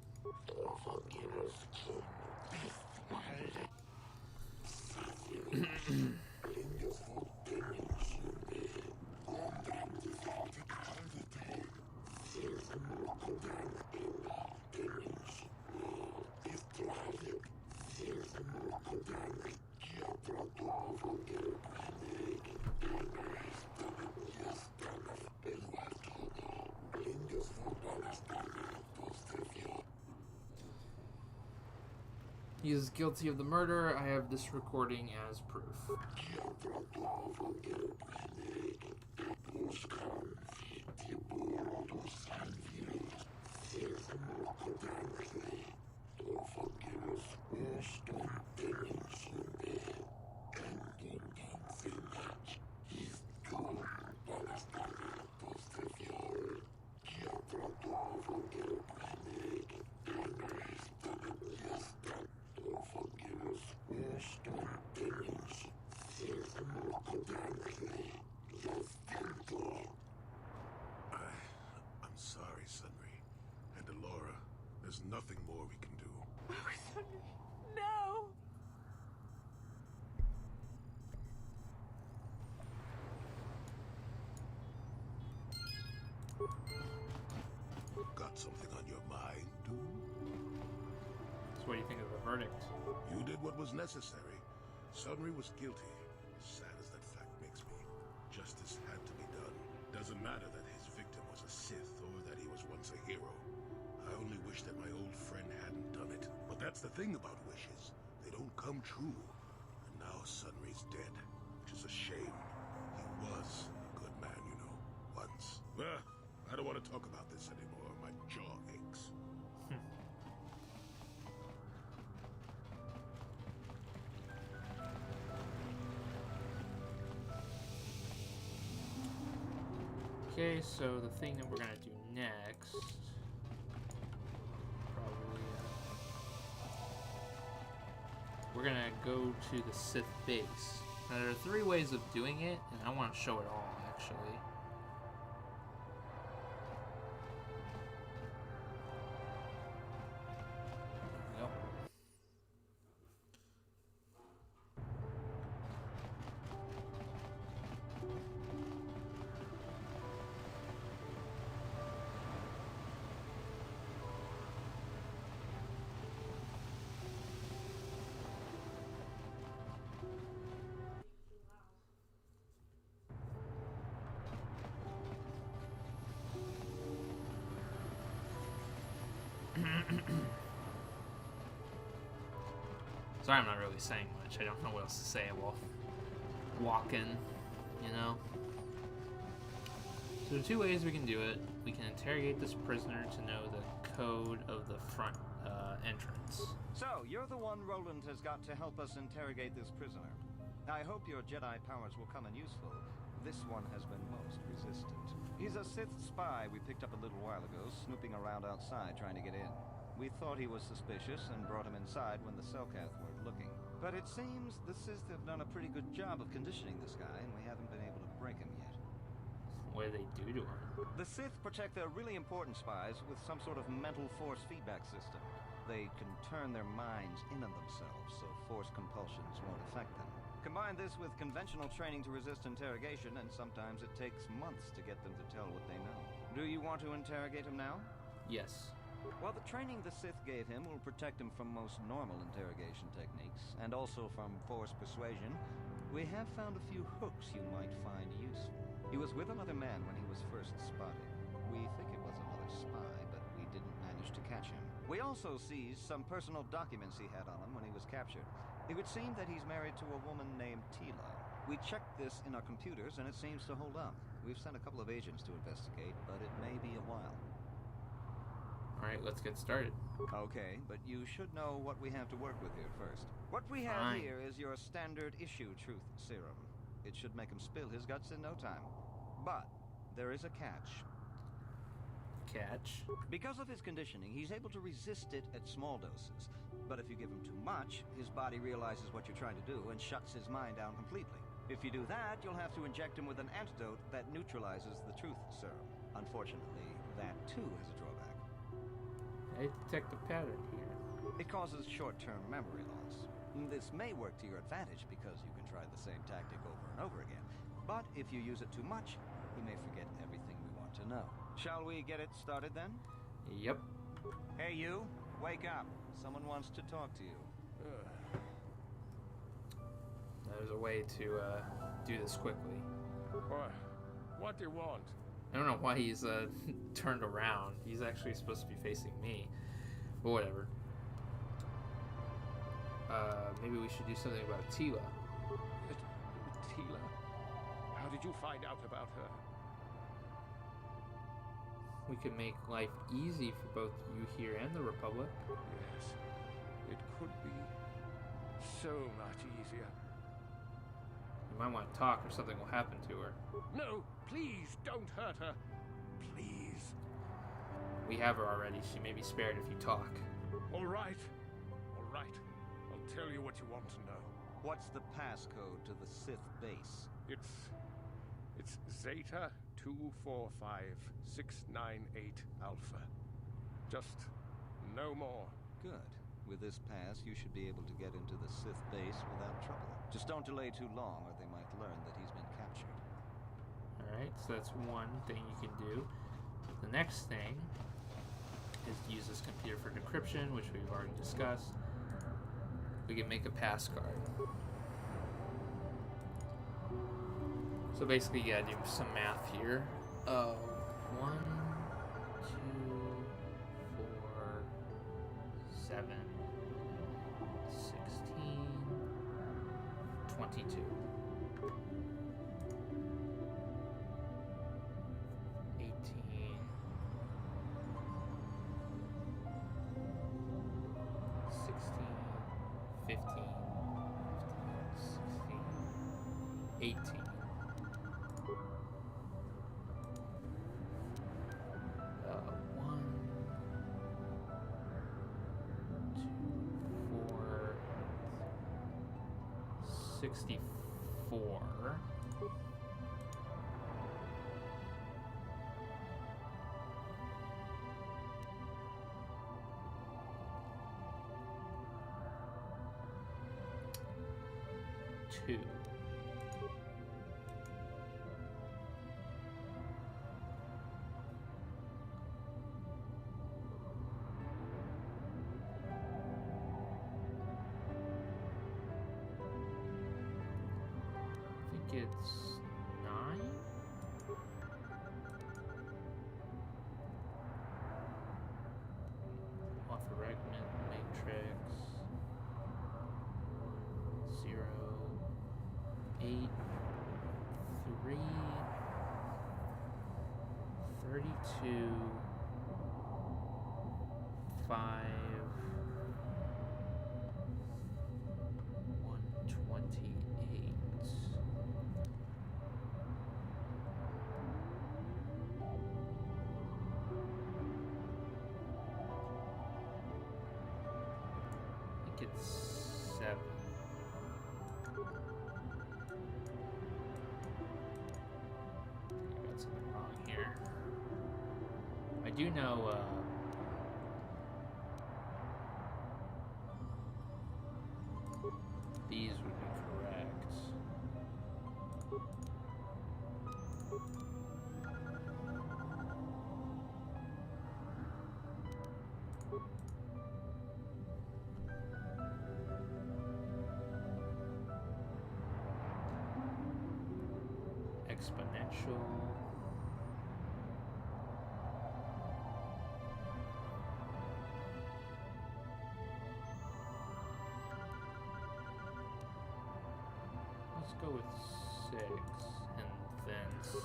He is guilty of the murder. I have this recording as proof.
I'm sorry, Sunry. And Alora, there's nothing more we can do.
Oh, Sunry, no!
Got something on your mind, dude?
what do you think of the verdict?
You did what was necessary. Sunry was guilty. As sad as that fact makes me, justice had to be done. Doesn't matter that his victim was a Sith or that he was once a hero. I only wish that my old friend hadn't done it. But that's the thing about wishes. They don't come true. And now Sunry's dead, which is a shame. He was a good man, you know, once. I don't want to talk about this anymore. My jaw aches.
Okay, so the thing that we're gonna do next, probably, we're gonna go to the Sith base. Now, there are 3 ways of doing it, and I want to show it all, actually. There we go. Sorry, I'm not really saying much. I don't know what else to say while walking, you know? So there are 2 ways we can do it. We can interrogate this prisoner to know the code of the front entrance.
So, you're the one Roland has got to help us interrogate this prisoner. I hope your Jedi powers will come in useful. This one has been most resistant. He's a Sith spy we picked up a little while ago, snooping around outside trying to get in. We thought he was suspicious and brought him inside when the Selkath weren't looking. But it seems the Sith have done a pretty good job of conditioning this guy, and we haven't been able to break him yet.
What do they do to him?
The Sith protect their really important spies with some sort of mental force feedback system. They can turn their minds in on themselves, so force compulsions won't affect them. Combine this with conventional training to resist interrogation, and sometimes it takes months to get them to tell what they know. Do you want to interrogate him now?
Yes.
Well, the training the Sith gave him will protect him from most normal interrogation techniques, and also from force persuasion. We have found a few hooks you might find useful. He was with another man when he was first spotted. We think it was another spy, but we didn't manage to catch him. We also seized some personal documents he had on him when he was captured. It would seem that he's married to a woman named Tila. We checked this in our computers, and it seems to hold up. We've sent a couple of agents to investigate, but it may be a while.
Alright, let's get started.
Okay, but you should know what we have to work with here first. What we have here is your standard issue truth serum. It should make him spill his guts in no time. But there is a catch.
Catch?
Because of his conditioning, he's able to resist it at small doses. But if you give him too much, his body realizes what you're trying to do and shuts his mind down completely. If you do that, you'll have to inject him with an antidote that neutralizes the truth serum. Unfortunately, that too has a drawback.
I detect a pattern here.
It causes short-term memory loss. This may work to your advantage because you can try the same tactic over and over again. But if you use it too much, you may forget everything we want to know. Shall we get it started then?
Yep.
Hey you, wake up. Someone wants to talk to you.
There's a way to do this quickly.
What do you want?
I don't know why he's turned around. He's actually supposed to be facing me. But whatever. Maybe we should do something about Tila.
Tila? How did you find out about her?
We could make life easy for both you here and the Republic.
Yes, it could be so much easier.
You might want to talk or something will happen to her.
No, please don't hurt her. Please.
We have her already. She may be spared if you talk.
All right. All right. I'll tell you what you want to know.
What's the passcode to the Sith base?
It's Zeta 245698 Alpha. Just no more.
Good. With this pass, you should be able to get into the Sith base without trouble. Just don't delay too long, or they might learn that he's been captured.
Alright, so that's one thing you can do. The next thing is to use this computer for decryption, which we've already discussed. We can make a pass card. So basically, you gotta do some math here. 1, 2, 4, 7, 16, 22. 18, 16, 15, 16, 18. 64. Two. It's 9? Orthorhombic matrix 0, 8, 3, 32, 5, 128. It's 7. I got something wrong here. I do know, these would be correct. Exponential. Let's go with 6 and then 7.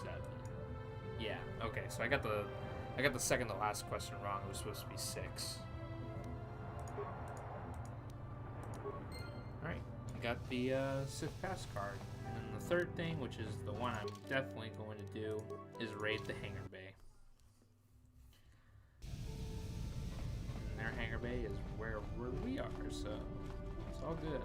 Yeah, okay, so I got the second to last question wrong. It was supposed to be 6. Alright, I got the Sith pass card. And then the third thing, which is the one I'm definitely going to do, is raid the hangar bay. And their hangar bay is where we are, so it's all good.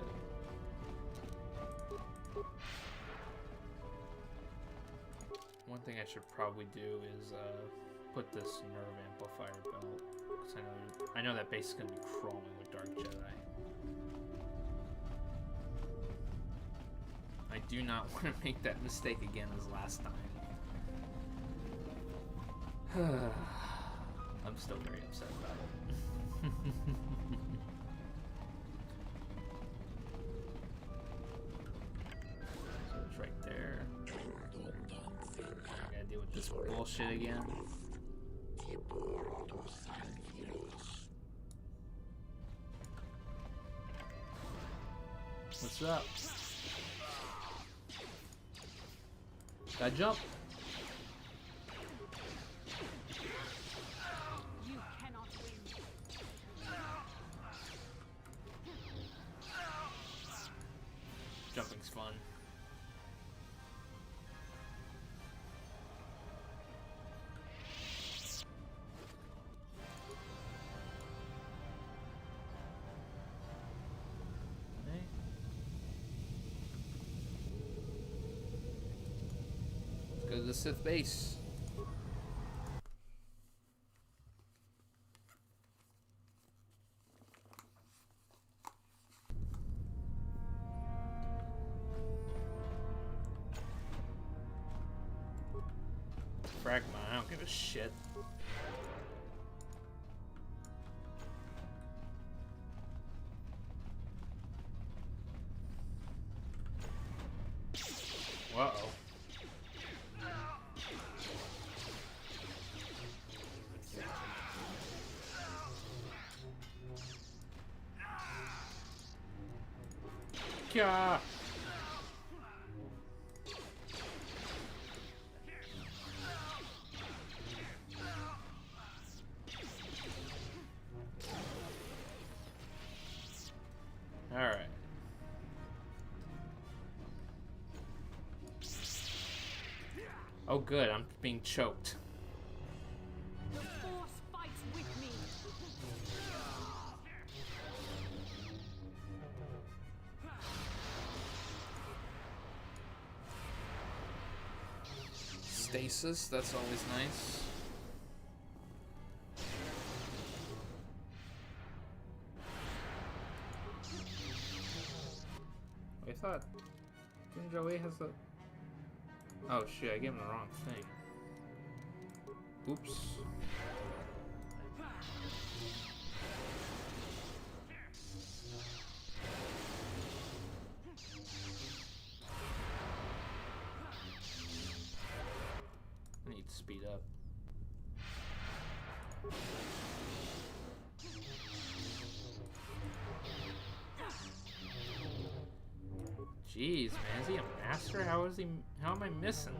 One thing I should probably do is put this nerve amplifier belt, because I know that base is going to be crawling with Dark Jedi. I do not want to make that mistake again as last time. I'm still very upset about it. So it's right there. I gotta deal with this bullshit again. What's up? That jump.
You cannot win.
Jumping's fun. Go to the Sith base. Fragma, I don't give a shit. Gah! Alright. Oh good, I'm being choked.
The Force fights with me.
Stasis, that's always nice. I thought... Didn't Joey has the... Oh shit, I gave him the wrong thing. Oops. I need to speed up. Jeez, man, is he a master? How is he? How am I missing?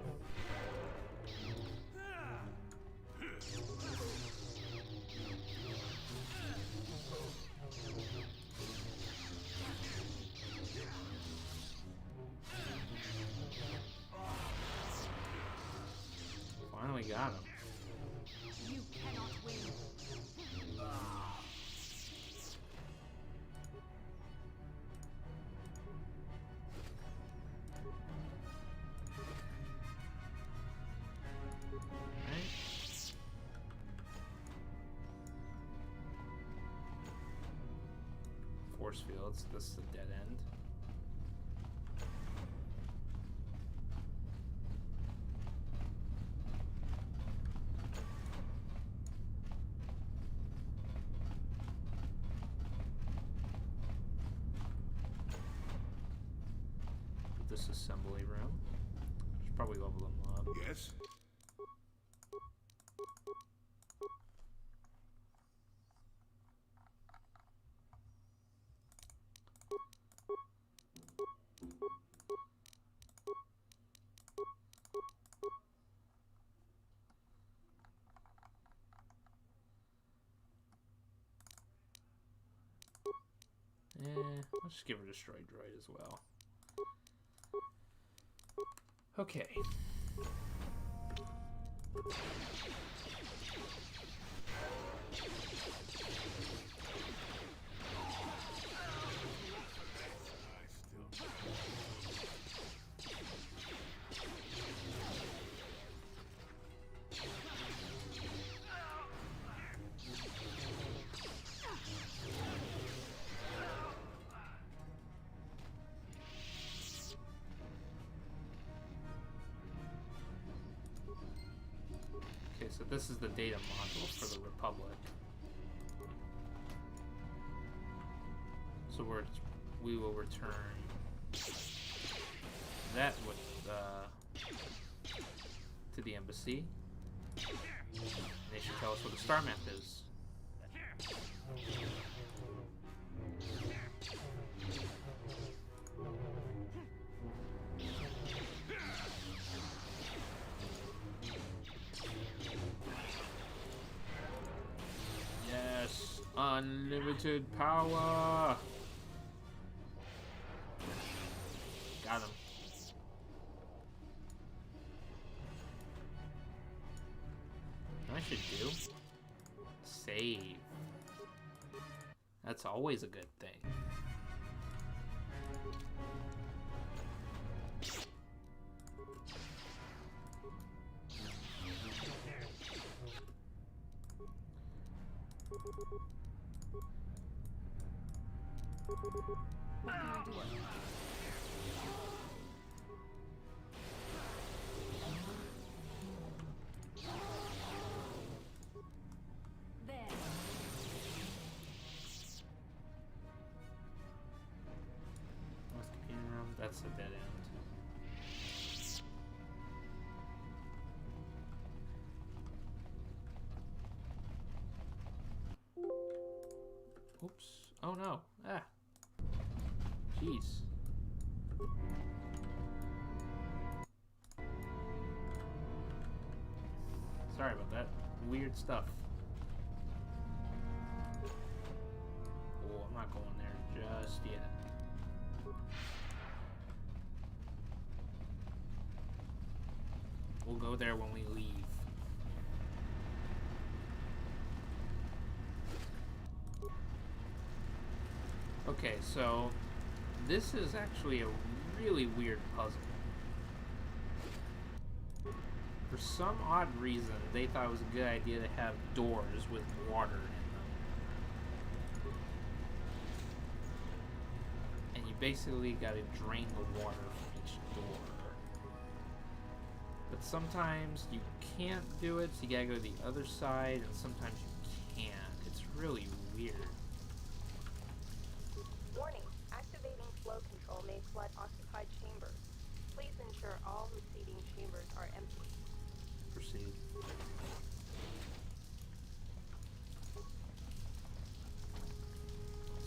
Finally got him.
You cannot win.
Force fields. This is a dead end. Disassembly room. Should probably level them up.
Yes?
Let's just give her Destroy Droid as well. Okay. Okay, so this is the data module for the Republic. So we will return that with to the embassy. They should tell us what the star map is. Yes, unlimited power. Got him. What I should do? Save. That's always a good thing.
What can I do? There.
What's the computer room? That's a dead end. Oops. Oh no. Ah. Jeez. Sorry about that. Weird stuff. Oh, I'm not going there just yet. We'll go there when we leave. Okay, so this is actually a really weird puzzle. For some odd reason, they thought it was a good idea to have doors with water in them. And you basically gotta drain the water from each door. But sometimes you can't do it, so you gotta go to the other side, and sometimes you can't. It's really weird.
Warning, activating flow control may flood occupied chambers. Please ensure all receding chambers are empty.
Proceed.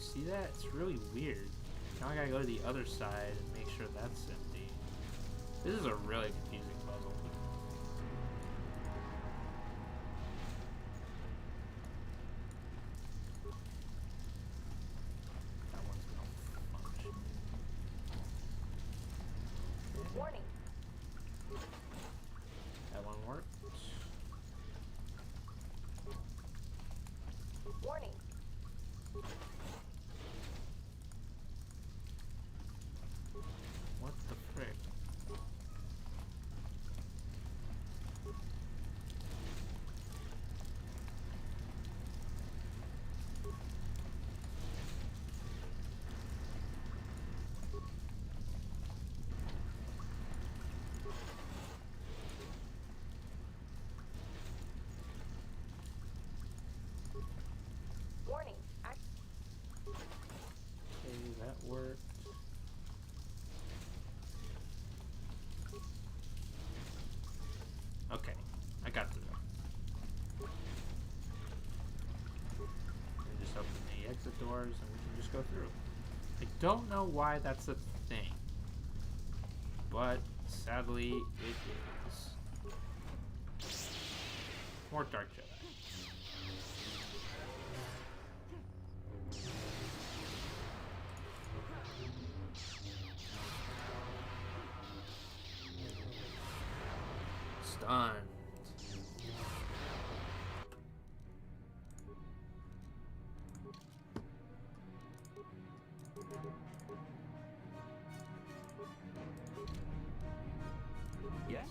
See that? It's really weird. Now I gotta go to the other side and make sure that's empty. This is a really confusing puzzle. That one's gonna function. Okay.
Warning.
That one worked.
Warning.
What the frick?
Warning.
Okay, that worked. Okay, I got through. And just open the exit doors and we can just go through. I don't know why that's a thing, but sadly it is. More Dark Jedi. Stunned.
Yes?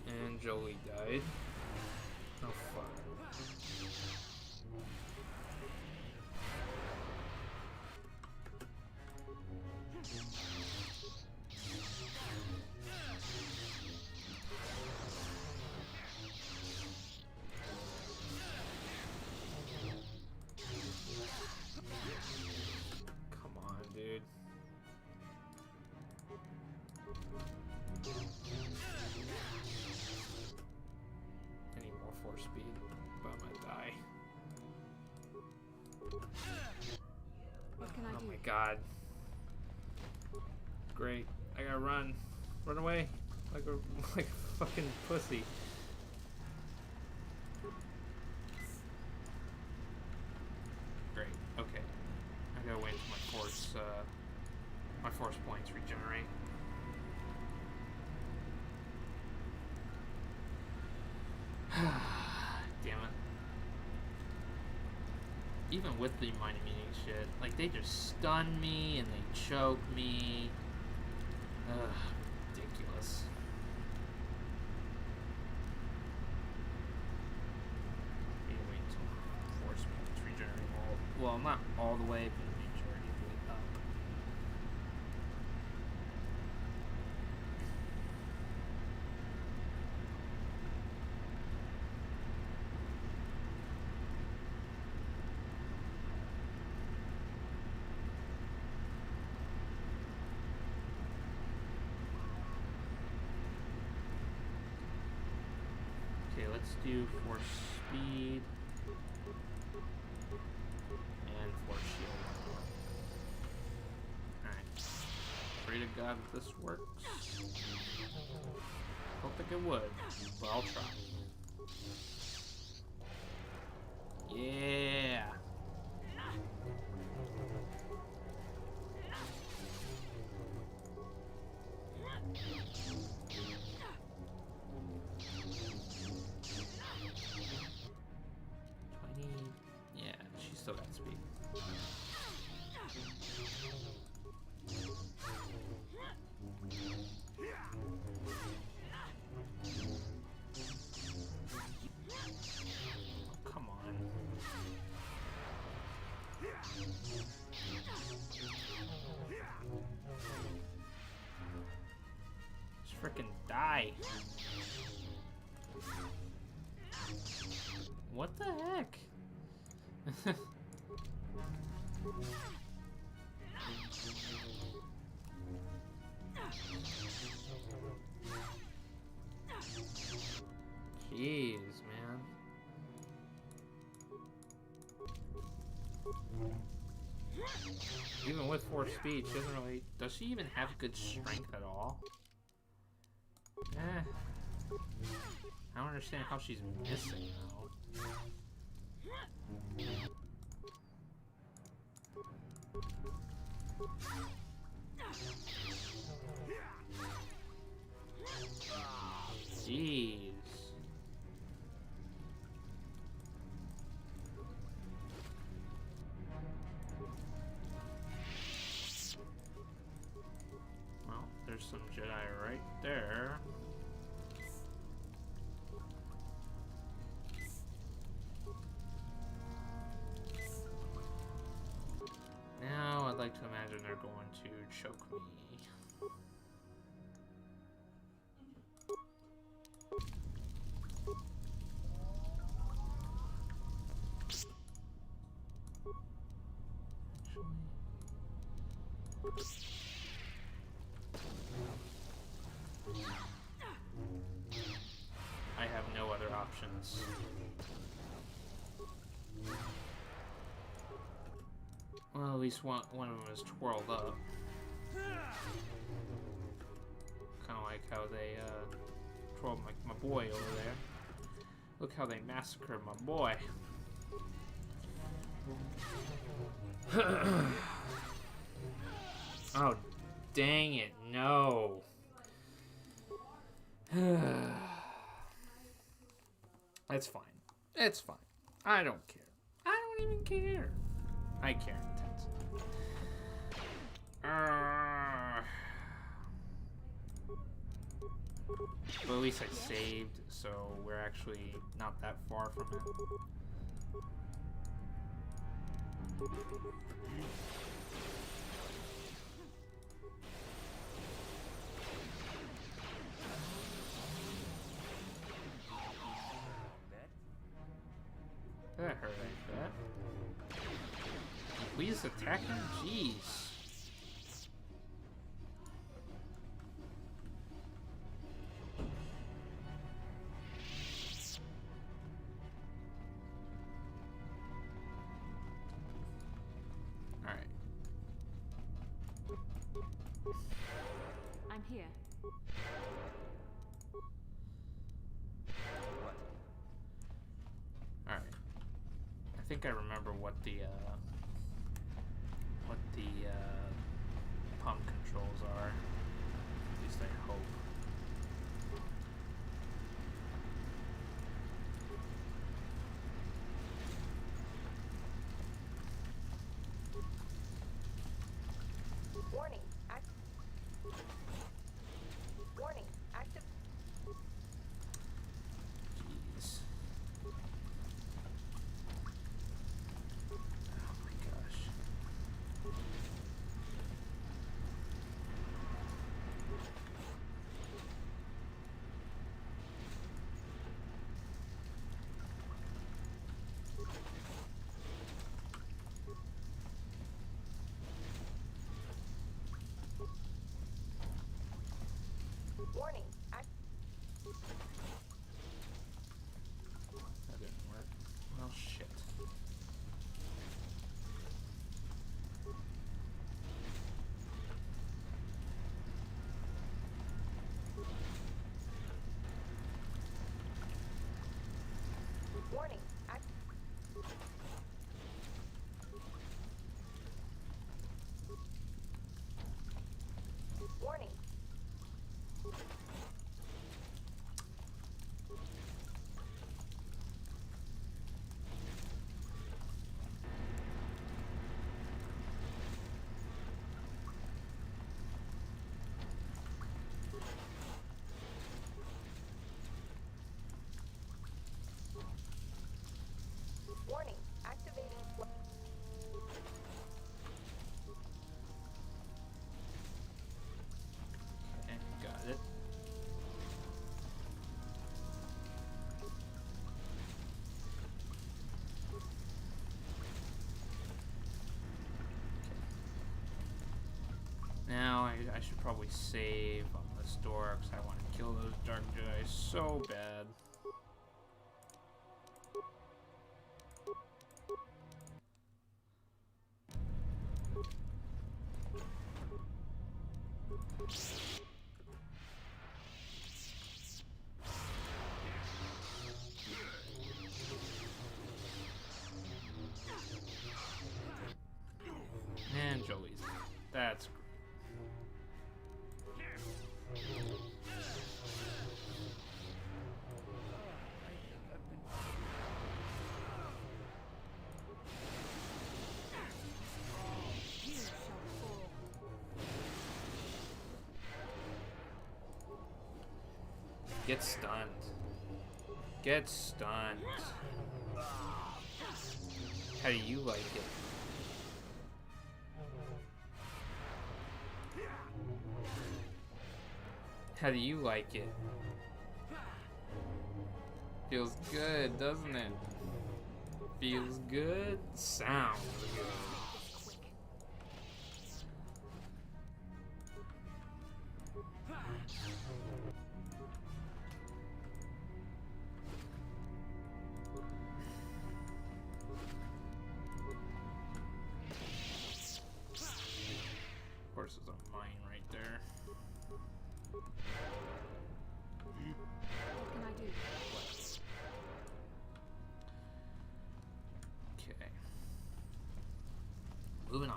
And Jolie died. Oh fuck. Come on, dude. I need more force speed, but I'm gonna die.
What can I do?
Oh my god. Great. I gotta run. Run away. Like a fucking pussy. Great. Okay. I gotta wait until my force points regenerate. Damn it. Even with the mining meeting shit, like they just stun me and they choke me. Ugh, ridiculous. Maybe wait until force points regenerate well, not all the way, but the majority of the way up. Okay, let's do force speed and force shield. Alright. pray to God that this works. Don't think it would, but I'll try. Yeah. Yeah, she's still got speed. Come on. Just frickin' die. What the heck? Jeez, man. Even with 4 speed, she doesn't really... Does she even have good strength at all? I don't understand how she's missing, though. Jeez. Well, there's some Jedi right there. Now I'd like to imagine they're going to choke me. I have no other options. Well, at least one of them is twirled up. Kind of like how they twirled my boy over there. Look how they massacred my boy. Oh, dang it, no. It's fine. It's fine. I don't care. I don't even care. I care intensely. But at least I saved, so we're actually not that far from it. That hurt like that. Please attack him? Jeez. Alright.
I'm here.
Alright. I think I remember what the pump controls are. At least I hope.
Warning. Warning. Active.
Jeez. Oh my gosh.
Warning.
That didn't work. Well, shit. I should probably save on this door because I want to kill those Dark Jedi so bad. And Joey's. That's great. Get stunned. Get stunned. How do you like it? How do you like it? Feels good, doesn't it? Feels good? Sounds good. Of course, there's a mine right there.
What can I do?
Okay. Moving on.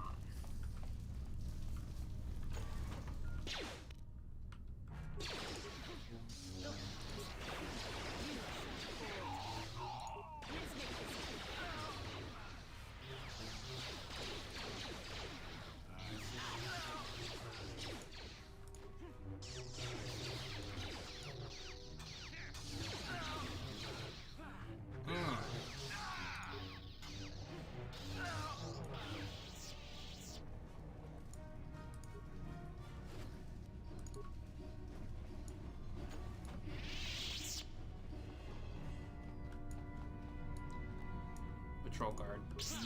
Patrol guard.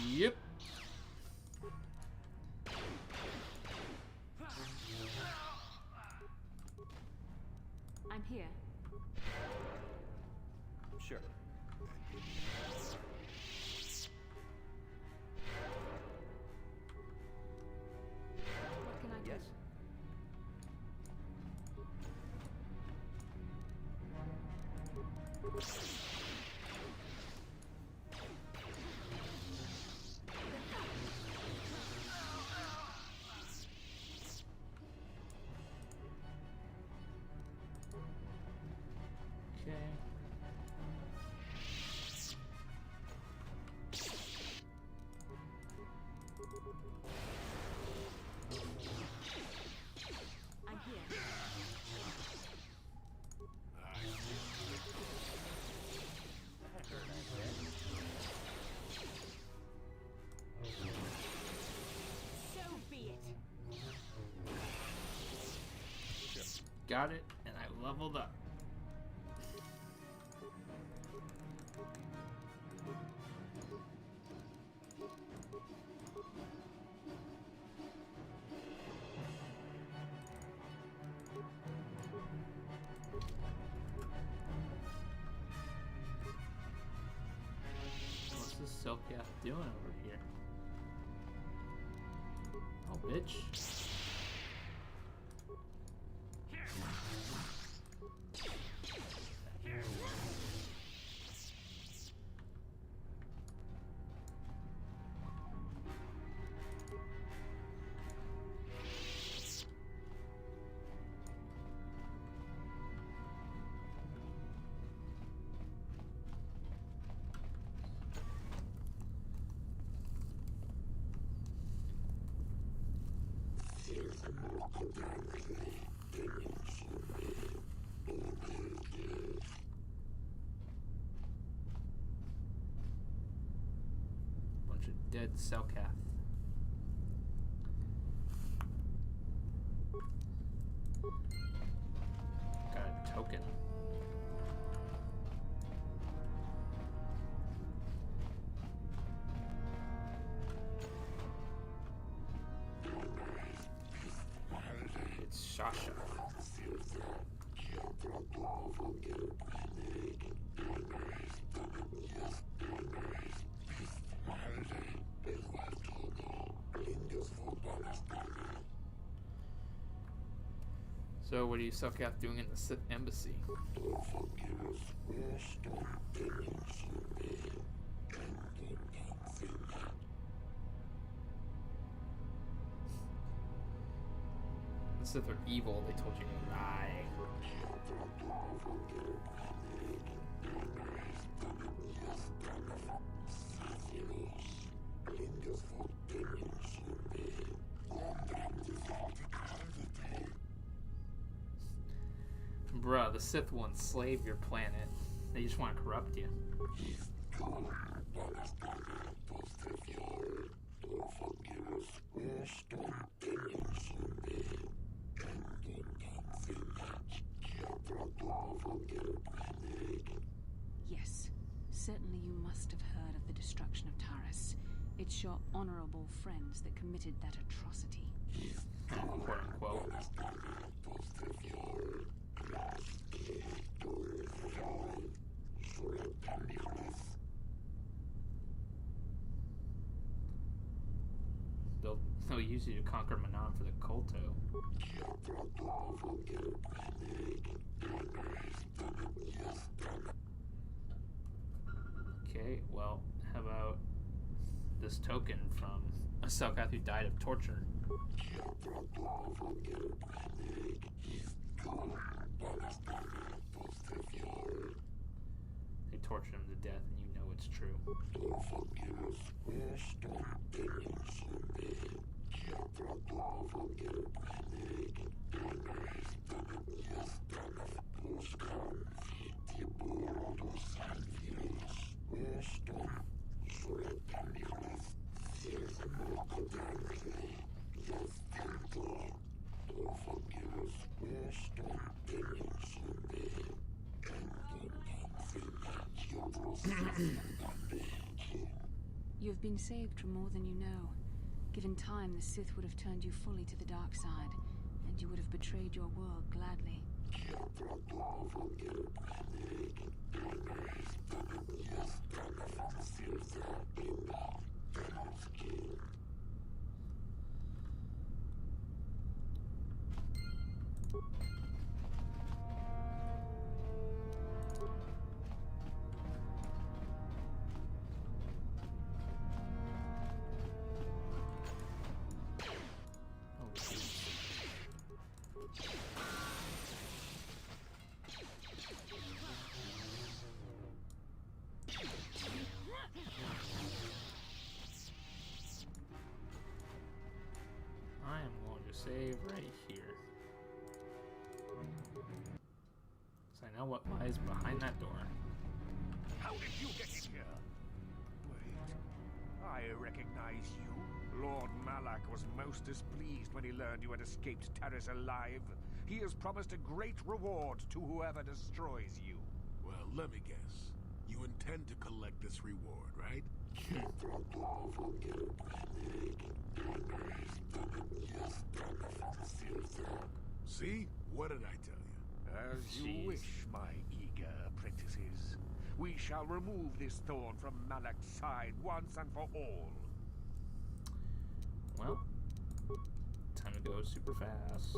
Yep.
I'm here.
Sure.
What can I do?
Yes.
Okay.
I'm here.
So be it.
Got it, and I leveled up. What's this Selkath doing over here? Oh, bitch. Bunch of dead Selkath. Got a token. Shasha. So, what are you Selkath doing in the Sith embassy? The Sith are evil, they told you to lie. Bruh, the Sith will enslave your planet. They just want to corrupt you.
Yes, certainly you must have heard of the destruction of Taris. It's your honorable friends that committed that atrocity.
Quote unquote. They'll use you to conquer Manaan for the Kolto. Okay, well, how about this token from a Selkath who died of torture? They tortured him to death, and you know it's true.
You've been saved from more than you know. Given time, the Sith would have turned you fully to the dark side, and you would have betrayed your world gladly. I am going to save right here. So I know what lies behind that door.
How did you get in here? Wait, I recognize you. Lord Malak was most displeased when he learned you had escaped Taris alive. He has promised a great reward to whoever destroys you.
Well, let me guess. You intend to collect this reward, right? See? What did I tell you?
As you wish, my eager apprentices. We shall remove this thorn from Malak's side once and for all.
Well, time to go super fast.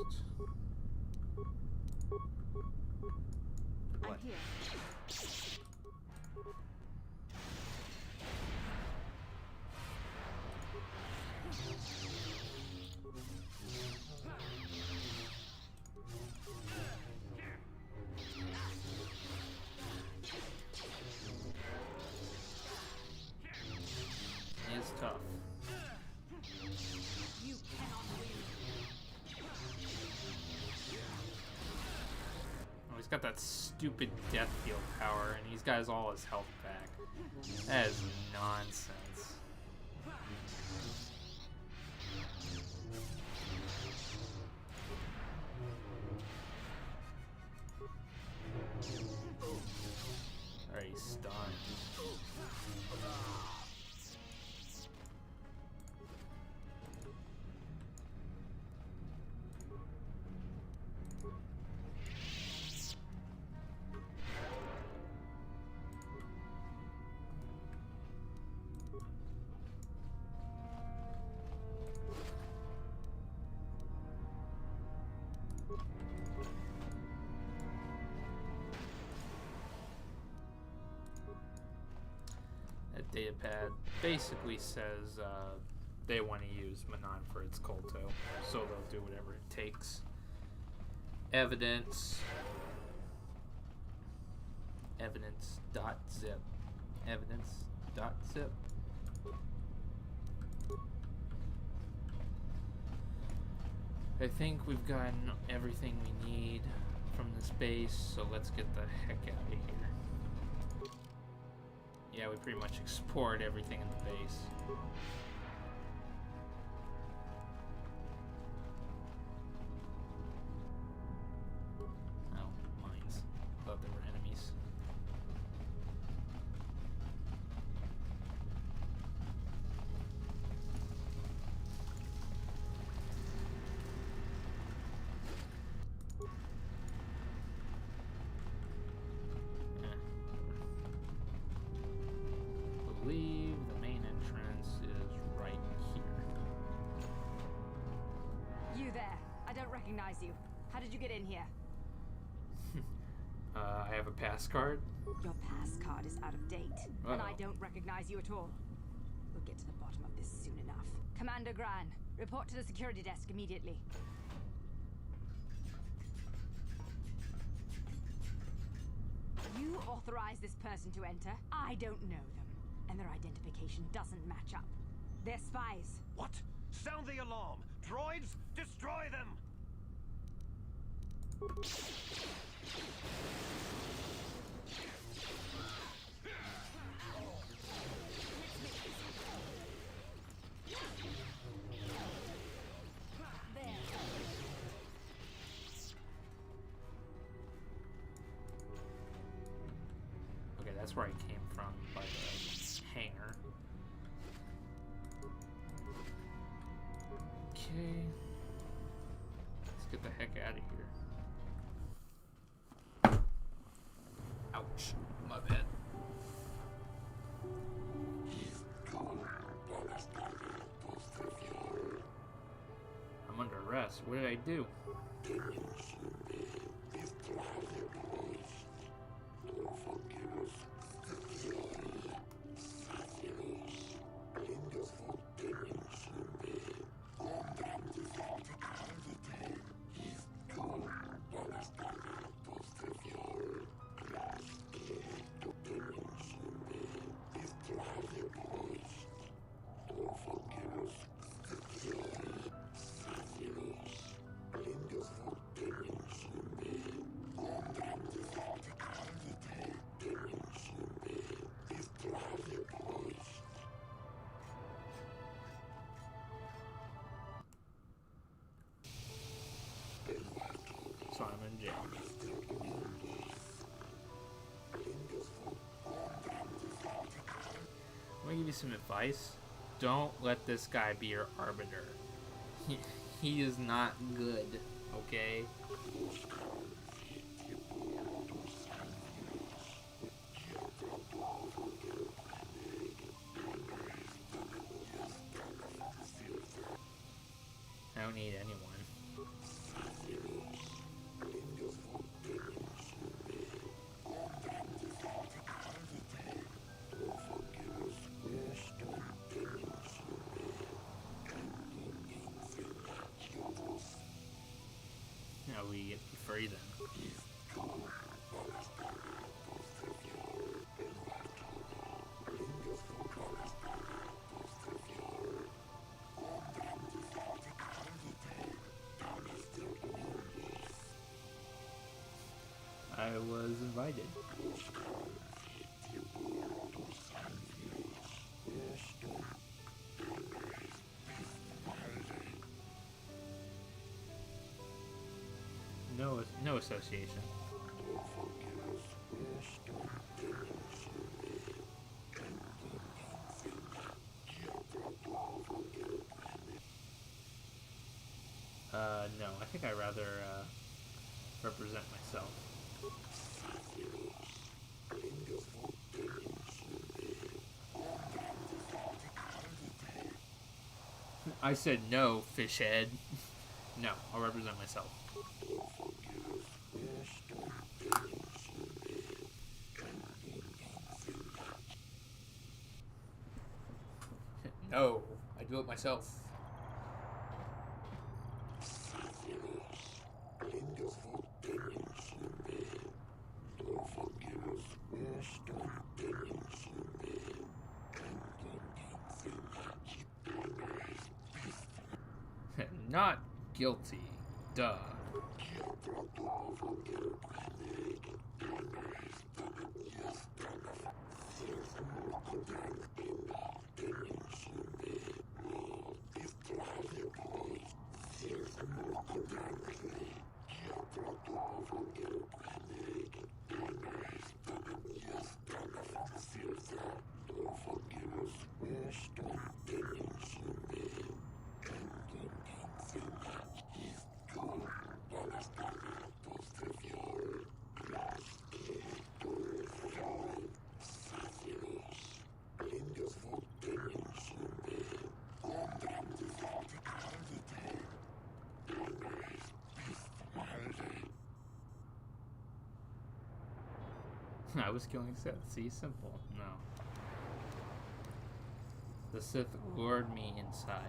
I'm here.
It's tough.
You cannot win.
Oh, he's got that stupid death field power, and he's got all his health back. That is nonsense. Alright, he's stunned. datapad basically says they want to use Manaan for its Kolto, so they'll do whatever it takes. Evidence. Evidence.zip. Evidence.zip. I think we've gotten everything we need from this base, so let's get the heck out of here. Yeah, we pretty much explored everything in the base. Oh, mines. Thought they were enemies. I believe the main entrance is right here.
You there. I don't recognize you. How did you get in here?
I have a pass card.
Your pass card is out of date, and I
Uh-oh.
don't recognize you at all. We'll get to the bottom of this soon enough. Commander Gran, report to the security desk immediately. You authorized this person to enter. I don't know them, and their identification doesn't match up. They're spies.
What? Sound the alarm! Droids, destroy them!
Okay, that's where I came from, by the hangar. Okay. Let's get the heck out of here. Ouch. My bad. I'm under arrest. What did I do? So I'm in jail. I'm gonna give you some advice. Don't let this guy be your arbiter. He is not good, okay? I don't need anyone. Now we get free then. I was invited. No association. No, I think I'd rather represent myself. I said no, fish head. No, I'll represent myself. No, I do it myself. Not guilty. Duh. I was killing Sith. See, simple. No. The Sith lured me inside.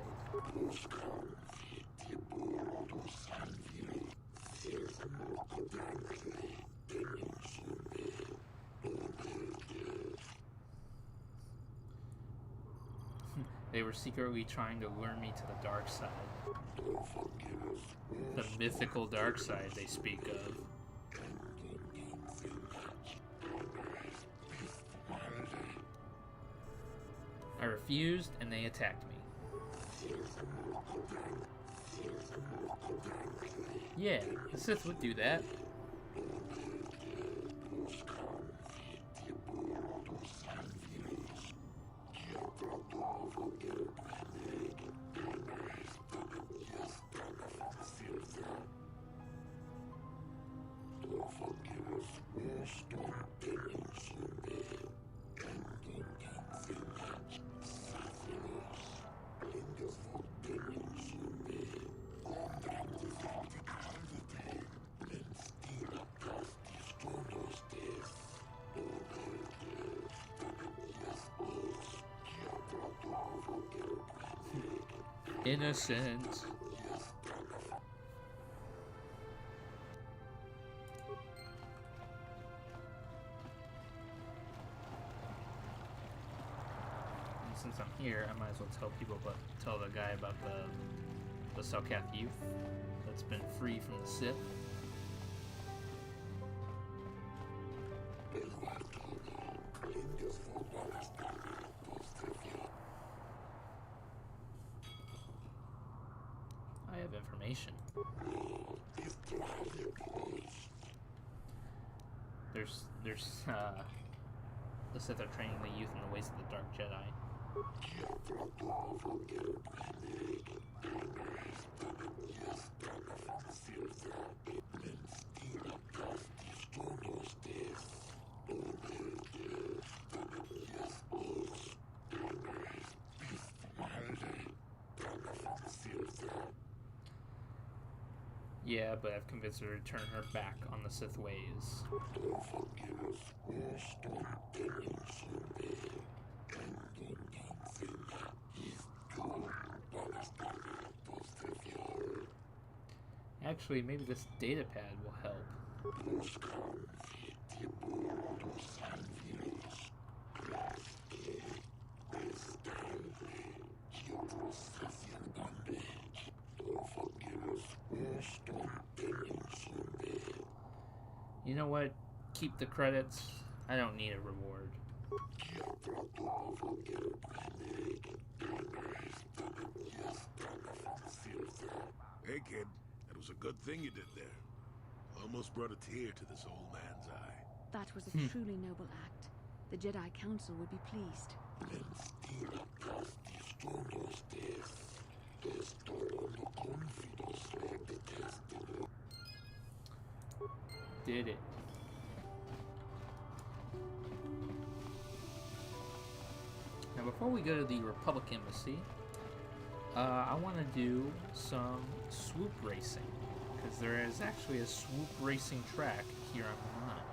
They were secretly trying to lure me to the dark side. The mythical dark side they speak of. I refused, and they attacked me. Yeah, the Sith would do that. Innocent. And since I'm here, I might as well tell the guy about the Selkath youth that's been free from the Sith. I have information. There's the Sith are training the youth in the ways of the Dark Jedi. Yeah, but I've convinced her to turn her back on the Sith ways. Actually, maybe this data pad will help. You know what? Keep the credits. I don't need a reward.
Hey, kid. That was a good thing you did there. Almost brought a tear to this old man's eye.
That was a truly noble act. The Jedi Council would be pleased.
Did it. Now, before we go to the Republic Embassy, I want to do some swoop racing, because there is actually a swoop racing track here on Manaan.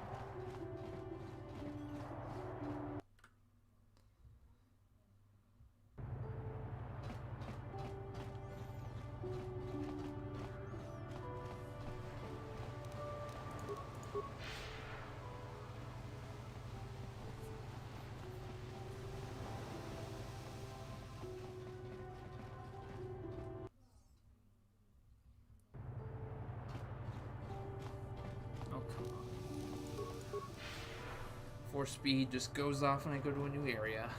Oh, come on. Force speed just goes off when I go to a new area.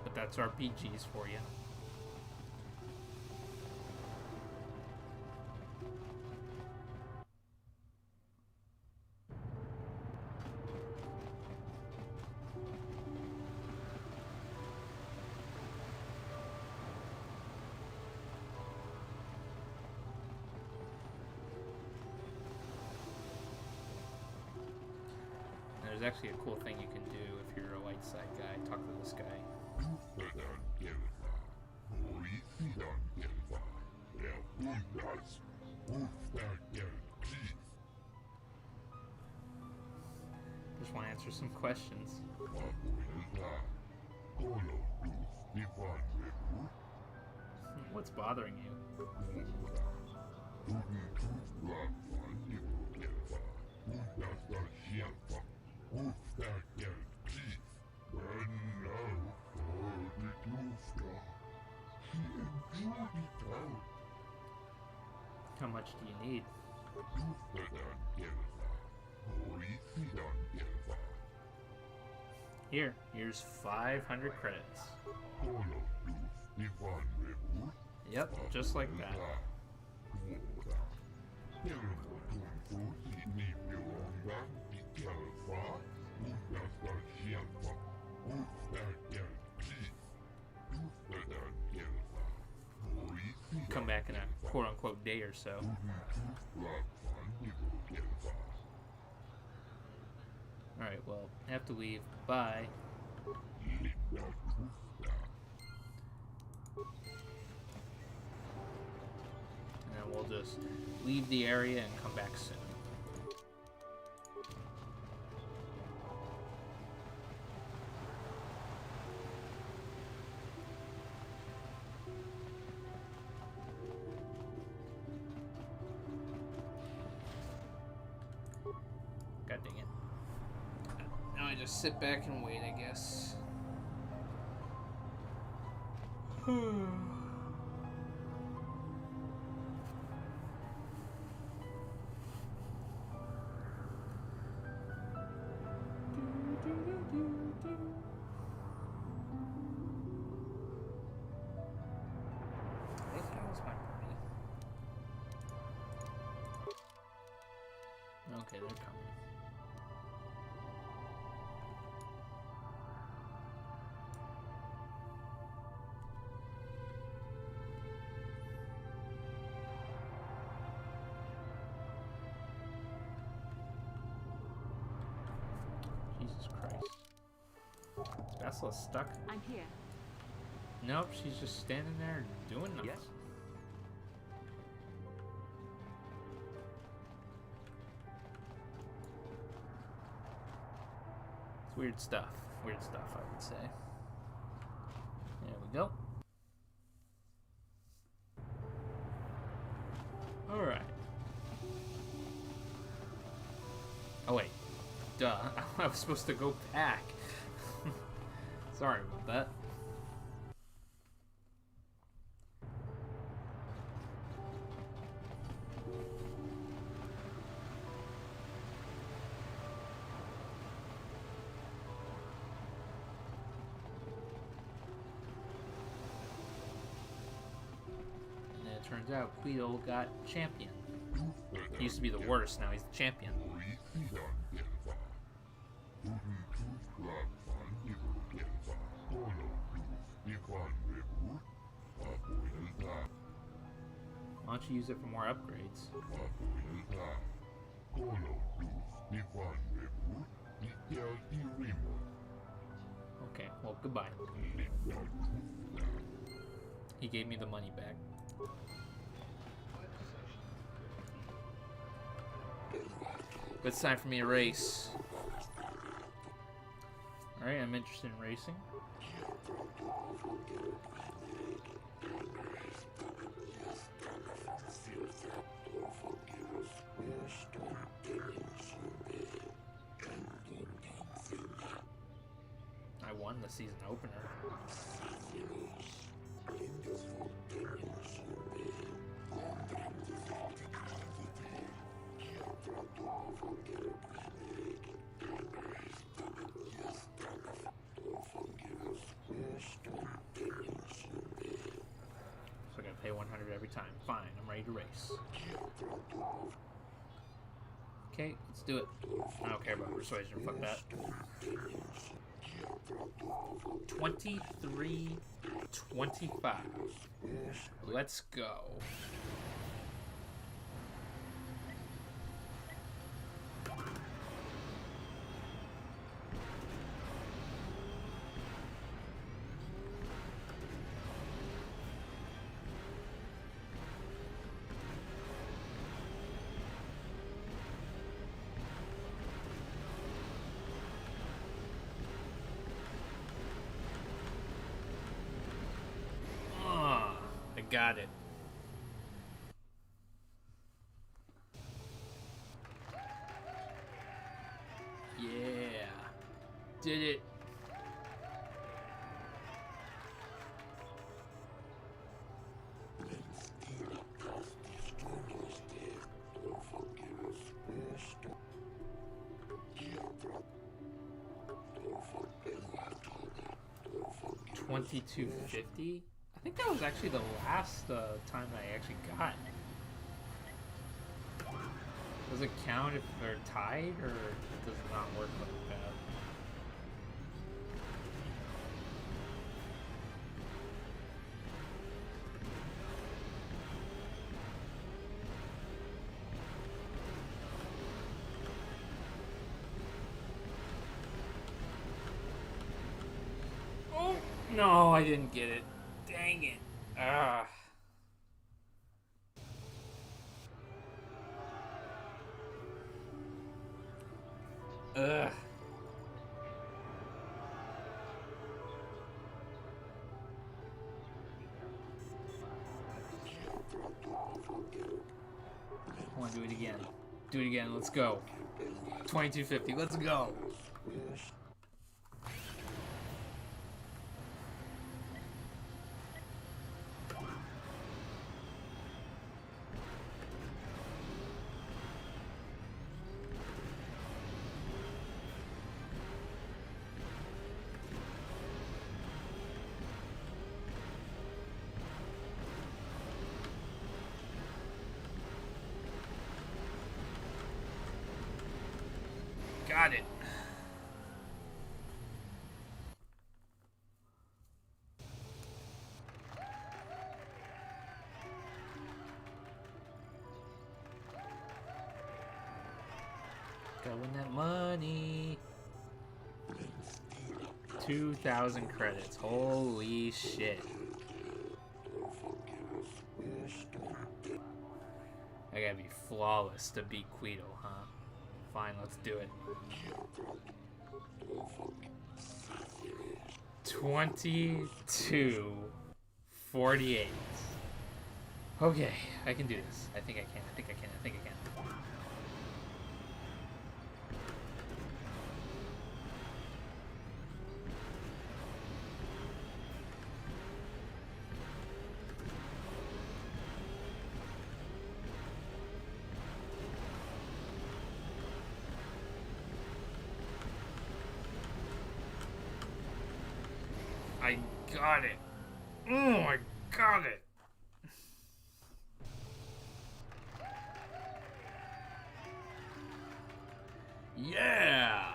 But that's RPGs for you. There's actually a cool thing you can do if you're a light side guy. Talk to this guy. Just want to answer some questions. What's bothering you? How much do you need? Here's 500 credits. Yep, just like that. Come back in a quote-unquote day or so. Alright, well, I have to leave. Bye. And then we'll just leave the area and come back soon. God dang it. Now I just sit back and wait, I guess. What the hell is my party? Okay, they're coming. Jesus Christ. Is Bastila stuck?
I'm here.
Nope, she's just standing there doing nothing.
Yes?
It's weird stuff. Weird stuff, I would say. There we go. Alright. Oh, wait. Duh. I was supposed to go back. Sorry about that. And then it turns out Kolto got champion. He used to be the worst, now he's the champion. Why don't you use it for more upgrades? Okay, well, goodbye. He gave me the money back. But it's time for me to race. Alright, I'm interested in racing. won the season opener. So I gotta pay 100 every time. Fine, I'm ready to race. Okay, let's do it. I don't care about persuasion, fuck that. 23-25. Let's go. Got it. Yeah. Did it. $22.50? I think that was actually the last time I actually got. Does it count if they're tied, or does it not work like that? Oh, no, I didn't get it. Dang it. Ah. Ugh. I want to do it again. Do it again. Let's go. 22.50. Let's go. Got it. Gotta win that money. 2,000 credits. Holy shit. I gotta be flawless to beat Quito, huh? Fine, let's do it. 22.48. Okay, I can do this. I think I can. I think I can. I think I can. I got it. Oh, I got it. Yeah.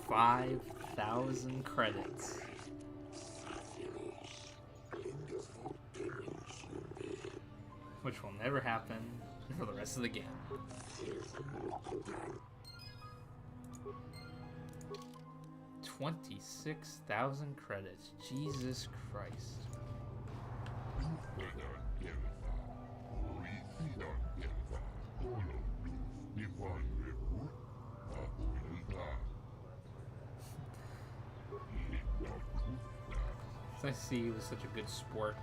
$5,000 credits. Which will never happen for the rest of the game. $26,000 credits. Jesus Christ. I see he was such a good sport.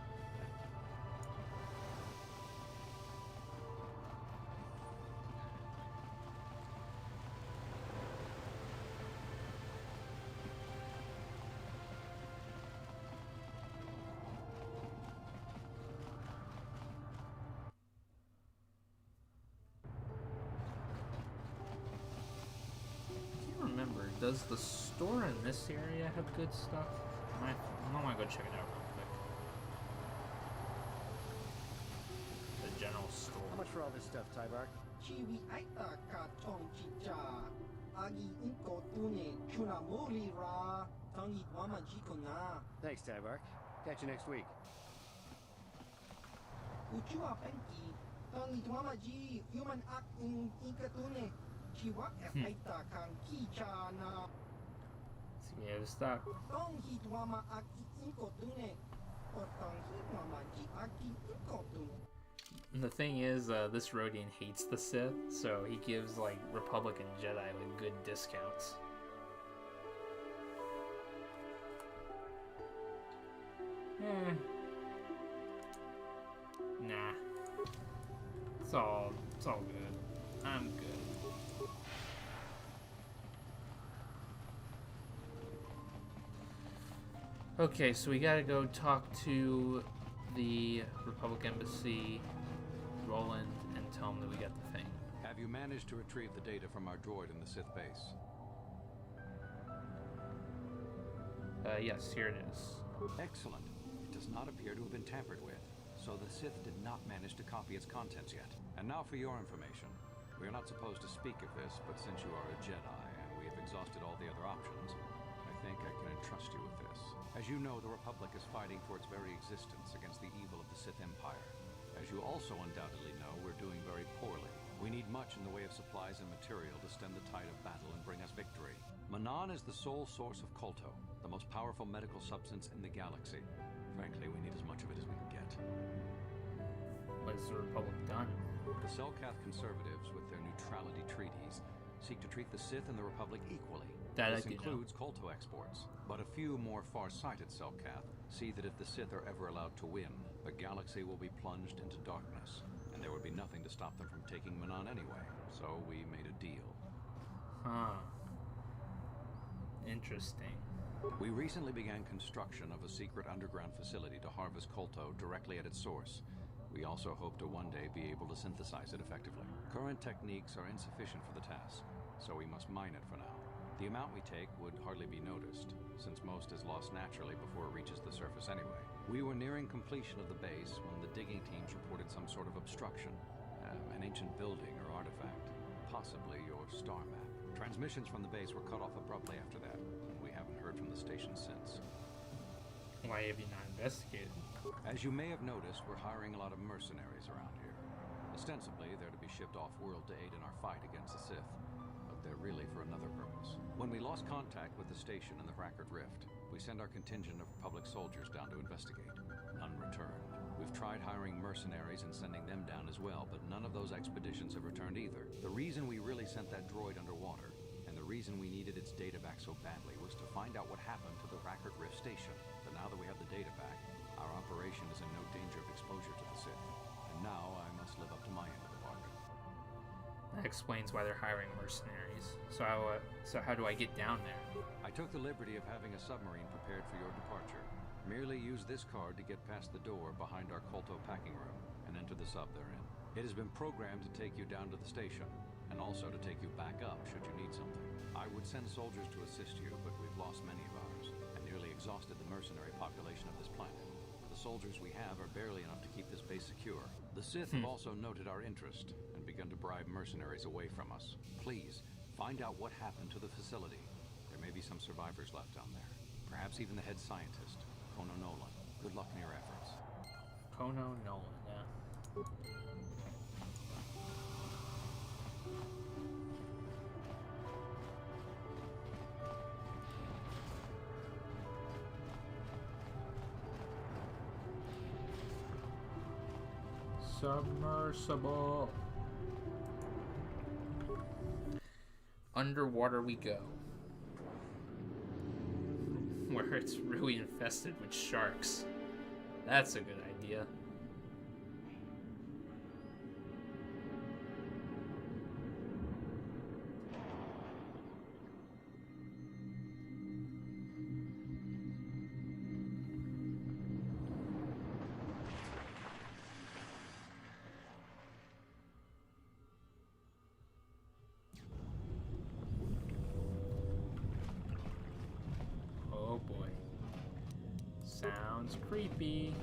Does the store in this area have good stuff? I want to go check it out real quick. The general store.
How much for all this stuff, Tybark?
Chiwi aita ka chong chicha. Agi inko tune chunamuli ra. Tangi wama jikona.
Thanks, Tybark. Catch you next week.
Uchua penki. Tangi wama ji human act in inkatune. Chiwa aita kan kicha na.
See me to stop.
Tangi wama aki inko tune. Or tangi wama ji aki inko tune.
The thing is, this Rodian hates the Sith, so he gives, like, Republic and Jedi, like, good discounts. Nah. It's all good. I'm good. Okay, so we gotta go talk to the Republic Embassy, Roland, and tell him that we got the thing.
Have you managed to retrieve the data from our droid in the Sith base?
Yes, here it is.
Excellent. It does not appear to have been tampered with, so the Sith did not manage to copy its contents yet. And now for your information. We are not supposed to speak of this, but since you are a Jedi and we have exhausted all the other options, I think I can entrust you with this. As you know, the Republic is fighting for its very existence against the evil of the Sith Empire. As you also undoubtedly know, we're doing very poorly. We need much in the way of supplies and material to stem the tide of battle and bring us victory. Manaan is the sole source of Kolto, the most powerful medical substance in the galaxy. Frankly, we need as much of it as we can get.
What has the Republic done?
The Selkath conservatives, with their neutrality treaties, seek to treat the Sith and the Republic equally. This includes Kolto exports, but a few more far-sighted Selkath see that if the Sith are ever allowed to win, the galaxy will be plunged into darkness, and there would be nothing to stop them from taking Manaan anyway. So we made a deal.
Huh. Interesting.
We recently began construction of a secret underground facility to harvest Kolto directly at its source. We also hope to one day be able to synthesize it effectively. Current techniques are insufficient for the task, so we must mine it for now. The amount we take would hardly be noticed, since most is lost naturally before it reaches the surface anyway. We were nearing completion of the base when the digging teams reported some sort of obstruction. An ancient building or artifact, possibly your star map. Transmissions from the base were cut off abruptly after that, and we haven't heard from the station since.
Why have you not investigated?
As you may have noticed, we're hiring a lot of mercenaries around here. Ostensibly, they're to be shipped off-world to aid in our fight against the Sith, but they're really for another purpose. When we lost contact with the station in the Rackard Rift, we sent our contingent of Republic soldiers down to investigate. None returned. We've tried hiring mercenaries and sending them down as well, but none of those expeditions have returned either. The reason we really sent that droid underwater, and the reason we needed its data back so badly, was to find out what happened to the Rackard Rift station. But now that we have the data back, our operation is in no danger of exposure to the Sith. And now I must live up to my end of the bargain.
That explains why they're hiring mercenaries. So how do I get down there?
I took the liberty of having a submarine prepared for your departure. Merely use this card to get past the door behind our Kolto packing room and enter the sub therein. It has been programmed to take you down to the station, and also to take you back up should you need something. I would send soldiers to assist you, but we've lost many of ours, and nearly exhausted the mercenary population of this planet. The soldiers we have are barely enough to keep this base secure. The Sith have also noted our interest, and begun to bribe mercenaries away from us. Please, find out what happened to the facility. There may be some survivors left down there. Perhaps even the head scientist, Kono Nolan. Good luck in your efforts.
Kono Nolan, yeah. Submersible. Underwater we go. Where it's really infested with sharks. That's a good idea. Sounds creepy.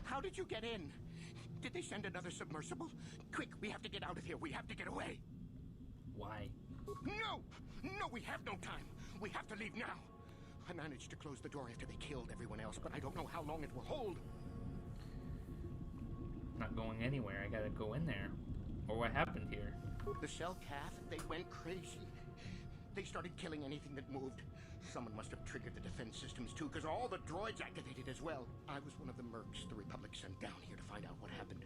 How did you get in? Did they send another submersible? Quick, we have to get out of here. We have to get away.
Why?
No! No, we have no time. We have to leave now. I managed to close the door after they killed everyone else, but I don't know how long it will hold.
Not going anywhere. I gotta go in there. Or what happened here?
The Selkath, they went crazy. They started killing anything that moved. Someone must have triggered the defense systems too, because all the droids activated as well. I was one of the mercs the Republic sent down here to find out what happened.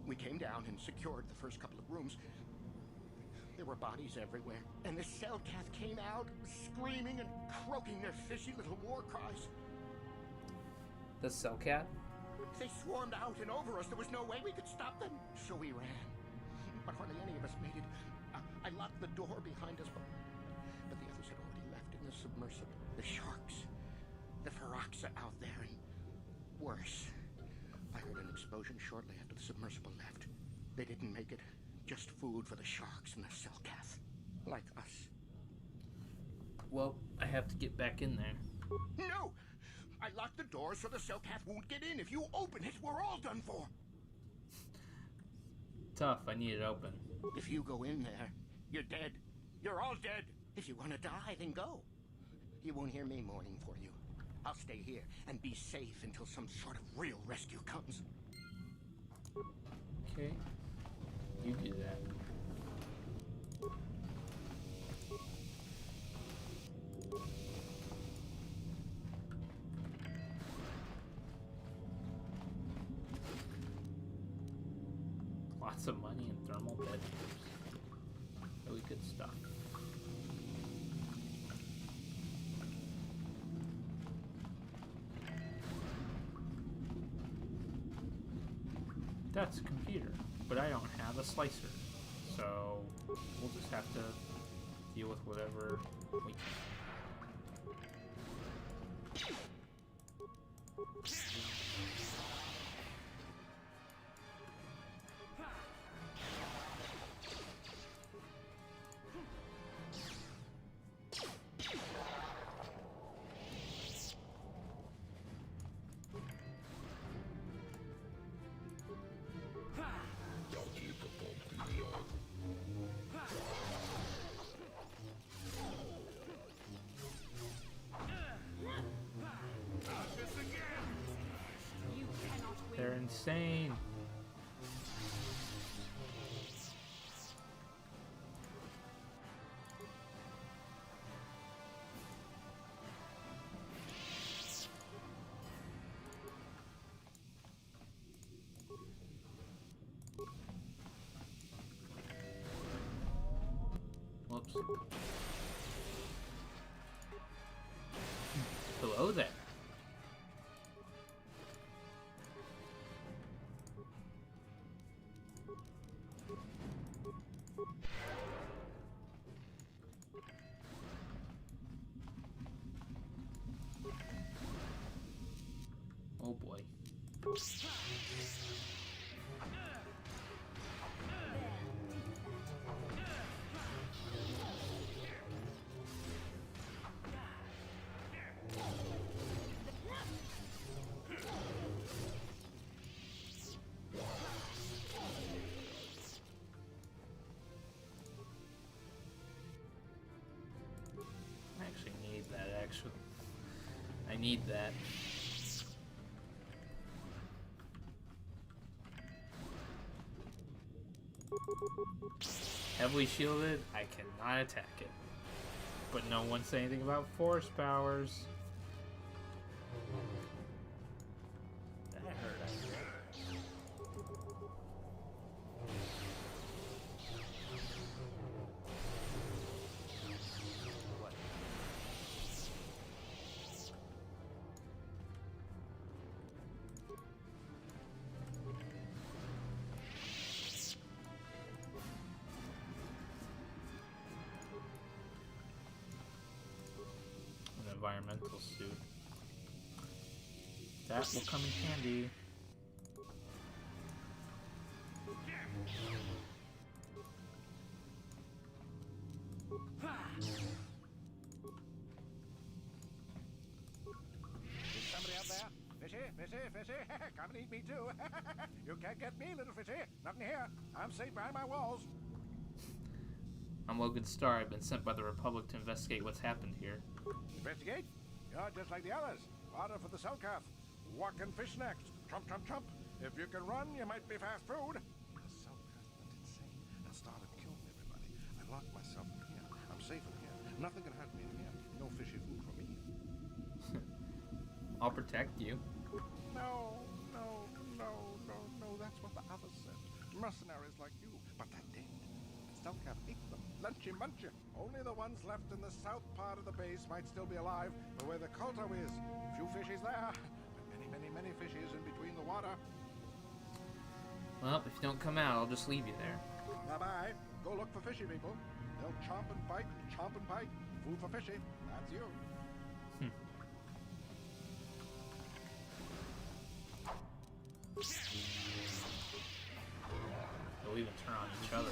We came down and secured the first couple of rooms. There were bodies everywhere, and the Selkath came out, screaming and croaking their fishy little war cries.
The Selkath?
They swarmed out and over us. There was no way we could stop them. So we ran. But hardly any of us made it. I locked the door behind us, but the others had already left in the submersible. The sharks. The Ferox are out there, and worse. I heard an explosion shortly after the submersible left. They didn't make it. Just food for the sharks and the Selkath. Like us.
Well, I have to get back in there.
No! I locked the door so the Selkath won't get in. If you open it, we're all done for.
Tough, I need it open.
If you go in there, you're dead. You're all dead. If you want to die, then go. You won't hear me mourning for you. I'll stay here and be safe until some sort of real rescue comes.
Okay. You do that. Lots of money and thermal bedrooms. Really good stuff. That's a computer, but I don't have a slicer, so we'll just have to deal with whatever we can. They're insane. Whoops. Hello there. Oh boy. I actually need that, actually. I need that. Heavily shielded, I cannot attack it. But no one said anything about force powers.
That hurt, I think. What?
An environmental suit. That will come in handy.
Is somebody out there? Fishy, fishy, fishy. Come and eat me too. You can't get me, little fishy. Nothing here. I'm safe behind my walls.
I'm Logan Starr. I've been sent by the Republic to investigate what's happened here.
Investigate? You're just like the others. Order for the Selkath. Walk and fish next. Trump, trump, trump. If you can run, you might be fast food. The Selkath went insane and started killing everybody. I locked myself in here. I'm safe in here. Nothing can hurt me in here. No fishy food for me.
I'll protect you.
No, no, no, no, no. That's what the others said. Mercenaries like you. But they're dead. Selkath ate them. Lunchy munchy. Only the ones left in the south part of the base might still be alive, but where the Kolto is, few fishies there, and many, many, many fishies in between the water.
Well, if you don't come out, I'll just leave you there.
Bye-bye. Go look for fishy people. They'll chomp and bite, chomp and bite. Food for fishy. That's you.
They'll even turn on each other.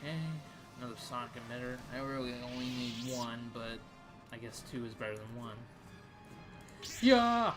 Okay, another sonic emitter. I really only need one, but I guess two is better than one. Yeah!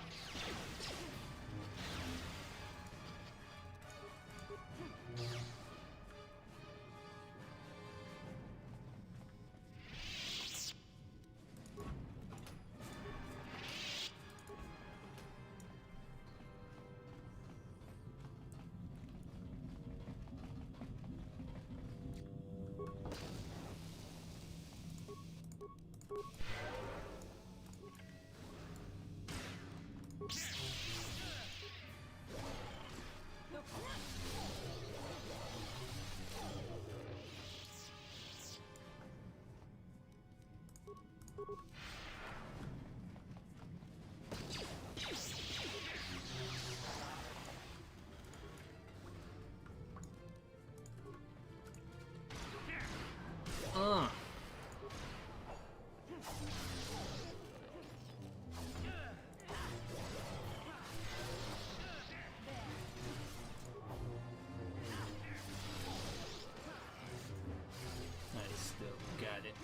I still got it.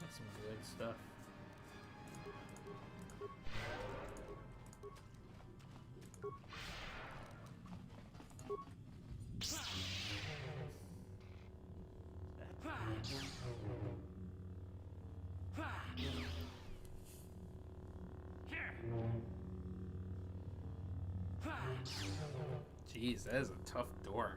That's some good stuff. Jeez, that is a tough door.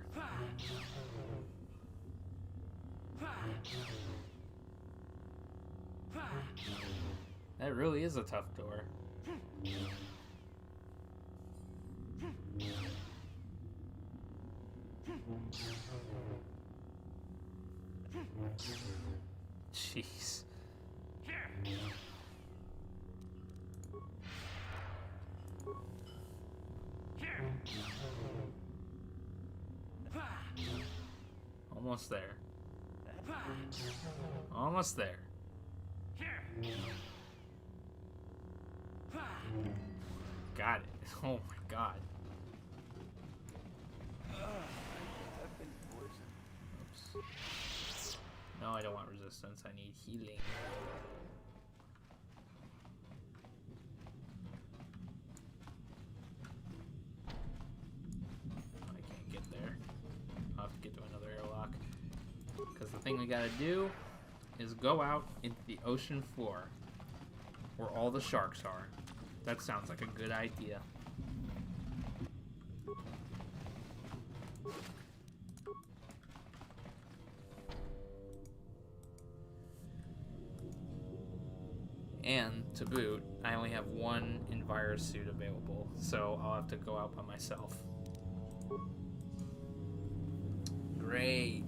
That really is a tough door. Jeez. Almost there. Almost there. Got it. Oh my god. Oops. No, I don't want resistance. I need healing. I can't get there. I'll have to get to another airlock. Because the thing we gotta do is go out into the ocean floor where all the sharks are. That sounds like a good idea. And to boot, I only have one Enviro suit available, so I'll have to go out by myself. Great.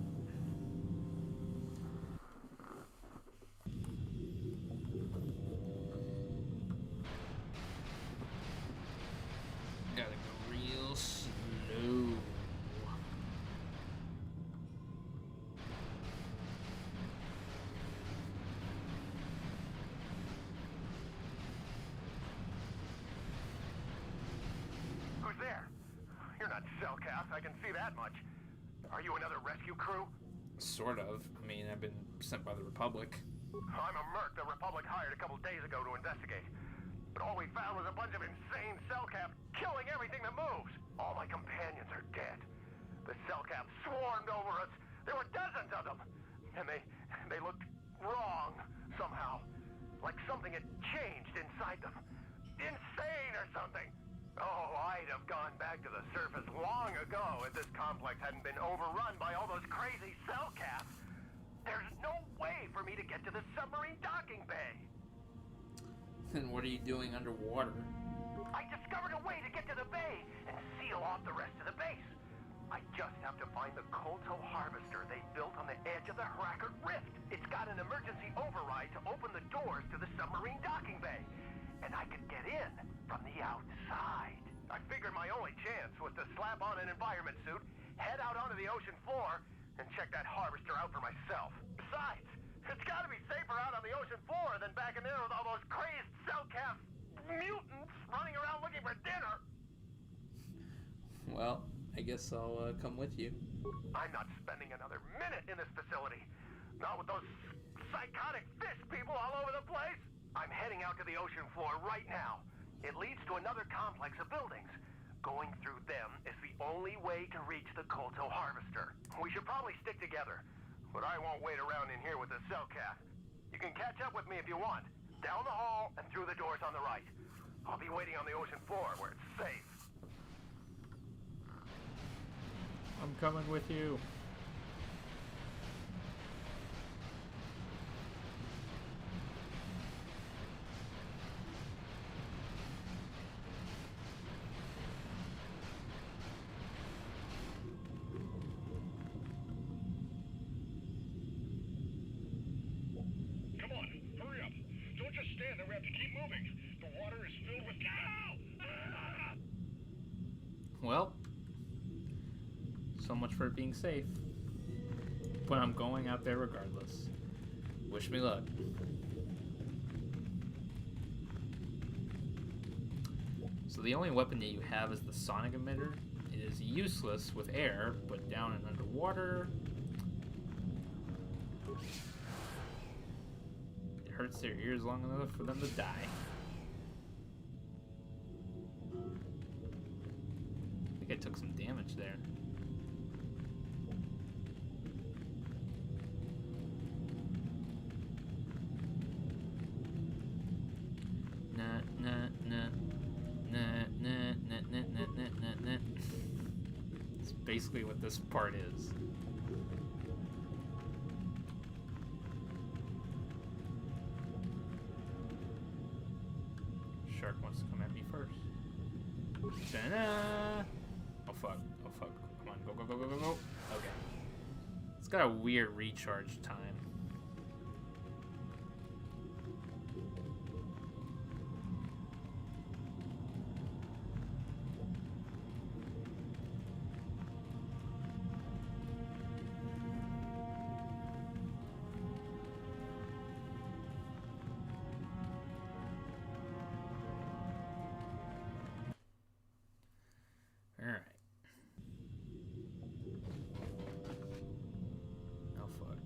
Gotta go real slow.
Who's there? You're not Selkath, I can see that much. Are you another rescue crew?
Sort of. I mean, I've been sent by the Republic.
I'm a merc the Republic hired a couple days ago to investigate. But all we found was a bunch of insane Selkath killing everything that moves. All my companions are dead. The Selkath swarmed over us. There were dozens of them. And they looked wrong, somehow. Like something had changed inside them. Insane or something. Oh, I'd have gone back to the surface long ago if this complex hadn't been overrun by all those crazy Selkaths. There's no way for me to get to the submarine docking bay.
Then what are you doing underwater?
I discovered a way to get to the bay and seal off the rest of the base. I just have to find the Kolto harvester they built on the edge of the Hrackert Rift. It's got an emergency override to open the doors to the submarine docking bay. And I could get in from the outside. I figured my only chance was to slap on an environment suit, head out onto the ocean floor, and check that harvester out for myself. Besides, it's gotta be safer out on the ocean floor than back in there with all those crazed Selkath mutants running around looking for dinner.
Well, I guess I'll come with you.
I'm not spending another minute in this facility. Not with those psychotic fish people all over the place. I'm heading out to the ocean floor right now. It leads to another complex of buildings. Going through them is the only way to reach the Kolto harvester. We should probably stick together, but I won't wait around in here with the Selkath. You can catch up with me if you want. Down the hall and through the doors on the right. I'll be waiting on the ocean floor where it's safe.
I'm coming with you.
Come on, hurry up. Don't just stand there, we have to keep moving. The water is filled with...
Well, so much for it being safe. But I'm going out there regardless. Wish me luck. So the only weapon that you have is the sonic emitter. It is useless with air, but down and underwater, it hurts their ears long enough for them to die. I think I took some damage there. It's basically what this part is. Shark wants to come at me first. Ta-da! Oh fuck, oh fuck. Come on, go, go, go, go, go, go. Okay. It's got a weird recharge time. Alright. Oh fuck.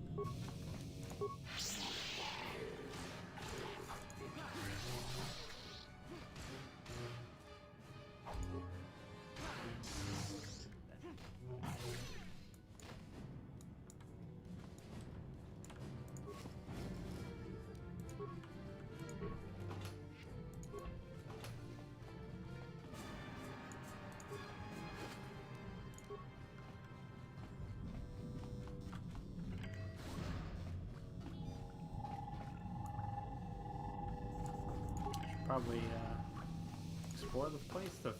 probably explore the place to.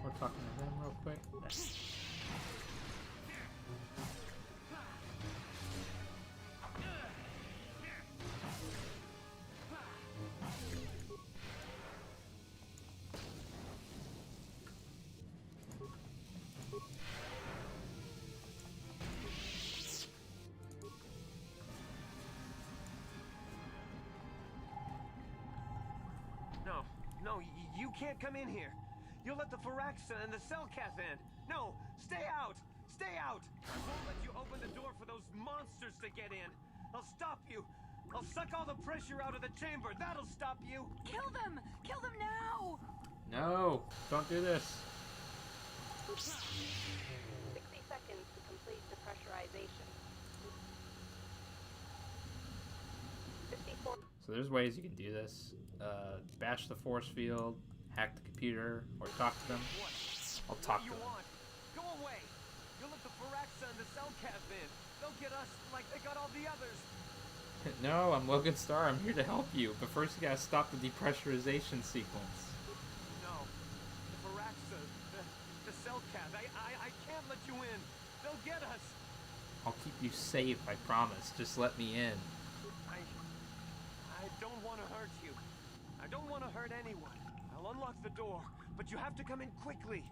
We're talking to them real quick.
No, you can't come in here. You'll let the Firaxa and the Selkath in. No, stay out! Stay out! I won't let you open the door for those monsters to get in. I'll stop you. I'll suck all the pressure out of the chamber. That'll stop you.
Kill them! Kill them now!
No, don't do this.
60 seconds to complete depressurization. 54.
So there's ways you can do this. Bash the force field, hack the computer, or talk to them. I'll talk to them.
Go away! You'll let the Firaxa and the Selkath in. They'll get us like they got all the others.
No, I'm Logan Star. I'm here to help you. But first you gotta stop the depressurization sequence.
No. The Firaxa, the Selkath, I can't let you in. They'll get us.
I'll keep you safe, I promise. Just let me in.
I don't want to hurt you. I don't want to hurt anyone. I'll unlock the door, but you have to come in quickly.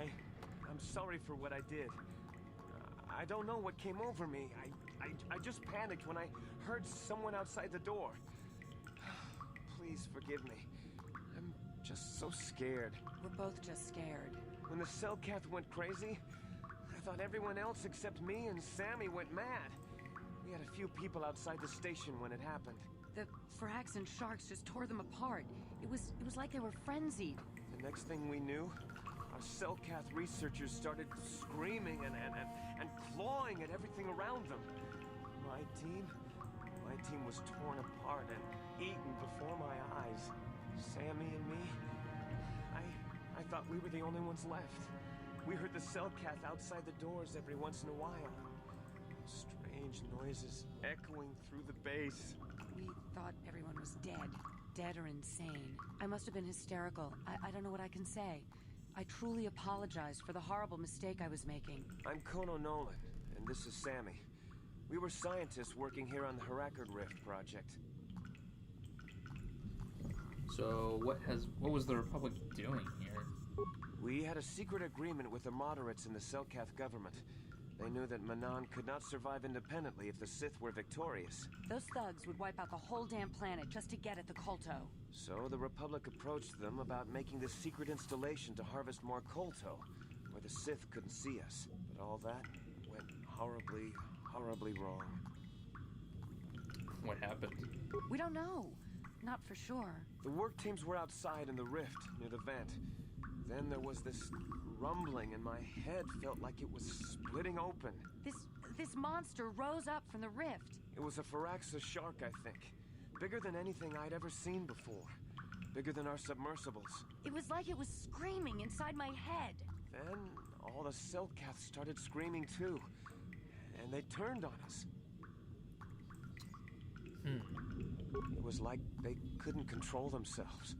I'm sorry for what I did. I don't know what came over me. I just panicked when I heard someone outside the door. Please forgive me. I'm just so scared.
We're both just scared.
When the Selkath went crazy, I thought everyone else except me and Sammy went mad. We had a few people outside the station when it happened.
The Firax and sharks just tore them apart. It was like they were frenzied.
The next thing we knew, our Selkath researchers started screaming and clawing at everything around them. My team was torn apart and eaten before my eyes. Sammy and me, I thought we were the only ones left. We heard the Selkath outside the doors every once in a while. Strange noises echoing through the base.
We thought everyone was dead or insane. I must have been hysterical. I don't know what I can say. I truly apologize for the horrible mistake I was making.
I'm Kono Nolan, and this is Sammy. We were scientists working here on the Harakard Rift project.
So what was the Republic doing here?
We had a secret agreement with the moderates in the Selkath government. They knew that Manaan could not survive independently if the Sith were victorious.
Those thugs would wipe out the whole damn planet just to get at the Kolto.
So the Republic approached them about making this secret installation to harvest more Kolto, where the Sith couldn't see us. But all that went horribly, horribly wrong.
What happened?
We don't know. Not for sure.
The work teams were outside in the rift, near the vent. Then there was this rumbling, and my head felt like it was splitting open.
This monster rose up from the rift.
It was a Firaxa shark, I think. Bigger than anything I'd ever seen before. Bigger than our submersibles.
It was like it was screaming inside my head.
Then all the Selkath started screaming too. And they turned on us. It was like they couldn't control themselves.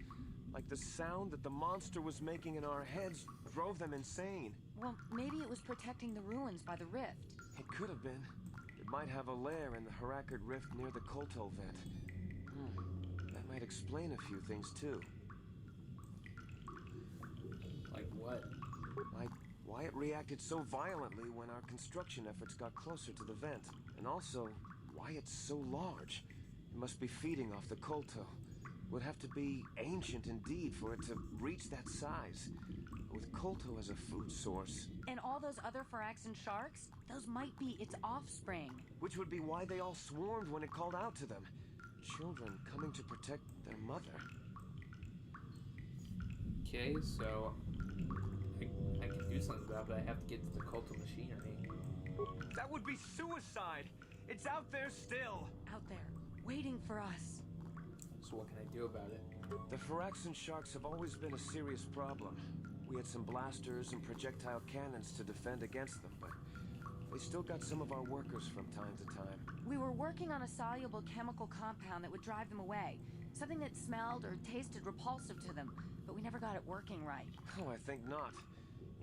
Like the sound that the monster was making in our heads drove them insane.
Well, maybe it was protecting the ruins by the rift.
It could have been. It might have a lair in the Harakard Rift near the Kolto vent. That might explain a few things too.
Like what?
Like why it reacted so violently when our construction efforts got closer to the vent. And also, why it's so large. It must be feeding off the Kolto. Would have to be ancient indeed for it to reach that size. With Kolto as a food source.
And all those other Firaxan sharks? Those might be its offspring.
Which would be why they all swarmed when it called out to them. Children coming to protect their mother.
Okay, so I can do something about it, but I have to get to the Kolto machinery.
That would be suicide! It's out there still!
Out there, waiting for us.
So what can I do about it?
The Firaxan sharks have always been a serious problem. We had some blasters and projectile cannons to defend against them, but They still got some of our workers from time to time.
We were working on a soluble chemical compound that would drive them away. Something that smelled or tasted repulsive to them, but we never got it working right.
Oh, I think not.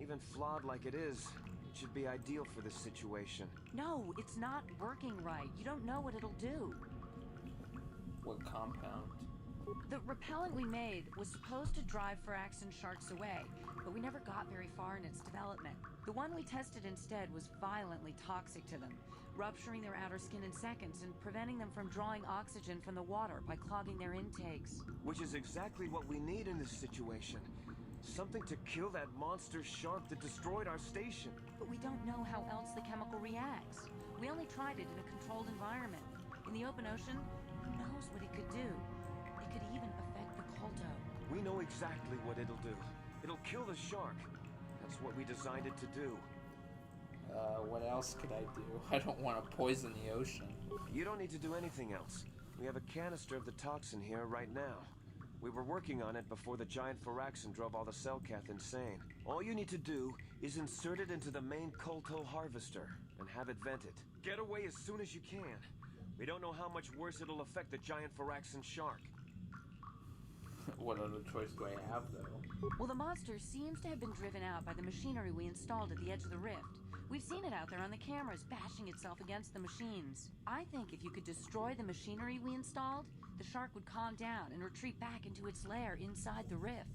Even flawed like it is, it should be ideal for this situation.
No, it's not working right. You don't know what it'll do.
What compound?
The repellent we made was supposed to drive Firaxan sharks away, but we never got very far in its development. The one we tested instead was violently toxic to them, rupturing their outer skin in seconds and preventing them from drawing oxygen from the water by clogging their intakes.
Which is exactly what we need in this situation. Something to kill that monster shark that destroyed our station.
But we don't know how else the chemical reacts. We only tried it in a controlled environment. In the open ocean, who knows what it could do? It could even affect the Kolto.
We know exactly what it'll do. It'll kill the shark. That's what we designed it to do.
What else could I do? I don't want to poison the ocean.
You don't need to do anything else. We have a canister of the toxin here right now. We were working on it before the giant Firaxan drove all the Selkath insane. All you need to do is insert it into the main Kolto harvester and have it vented. Get away as soon as you can. We don't know how much worse it'll affect the giant Firaxan shark.
What other choice do I have, though?
Well, the monster seems to have been driven out by the machinery we installed at the edge of the rift. We've seen it out there on the cameras, bashing itself against the machines. I think if you could destroy the machinery we installed, the shark would calm down and retreat back into its lair inside the rift.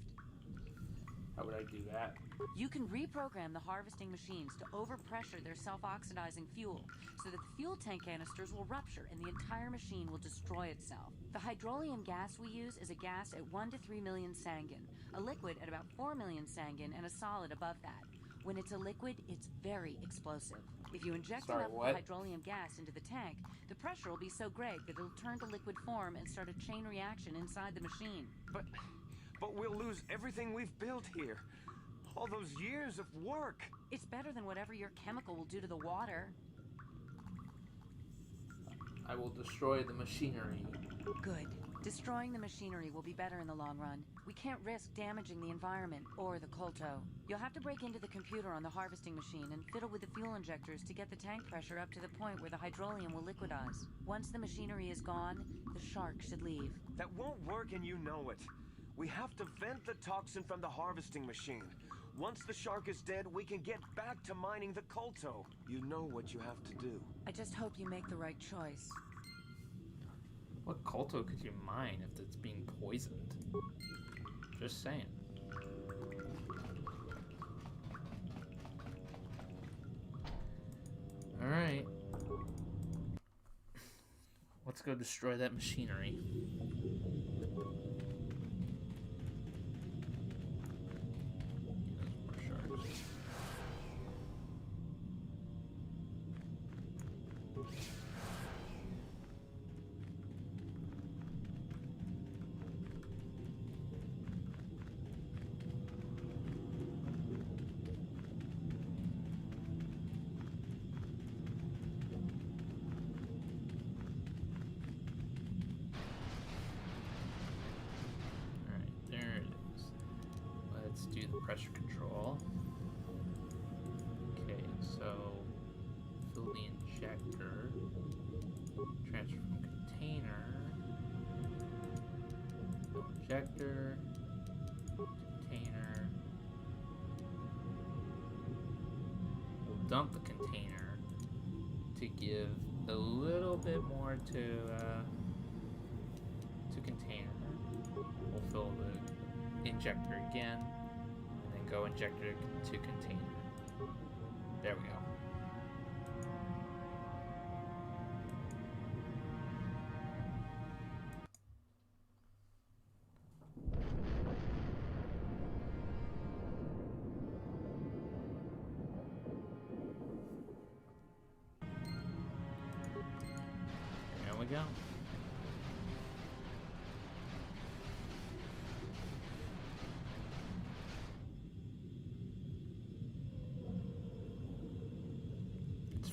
How would I do that?
You can reprogram the harvesting machines to overpressure their self-oxidizing fuel so that the fuel tank canisters will rupture and the entire machine will destroy itself. The hydrolium gas we use is a gas at 1 to 3 million sangin, a liquid at about 4 million sangin, and a solid above that. When it's a liquid, it's very explosive. If you inject enough of the hydrolium gas into the tank, the pressure will be so great that it'll turn to liquid form and start a chain reaction inside the machine.
But we'll lose everything we've built here. All those years of work.
It's better than whatever your chemical will do to the water.
I will destroy the machinery.
Good. Destroying the machinery will be better in the long run. We can't risk damaging the environment or the Kolto. You'll have to break into the computer on the harvesting machine and fiddle with the fuel injectors to get the tank pressure up to the point where the hydrolium will liquidize. Once the machinery is gone, the shark should leave.
That won't work and you know it. We have to vent the toxin from the harvesting machine. Once the shark is dead, we can get back to mining the Kolto. You know what you have to do.
I just hope you make the right choice.
What Kolto could you mine if it's being poisoned? Just saying. Alright. Let's go destroy that machinery. Pressure control. Okay, so fill the injector, transfer from container, injector, container. We'll dump the container to give a little bit more to container. We'll fill the injector again. Go injector to container. There we go. There we go.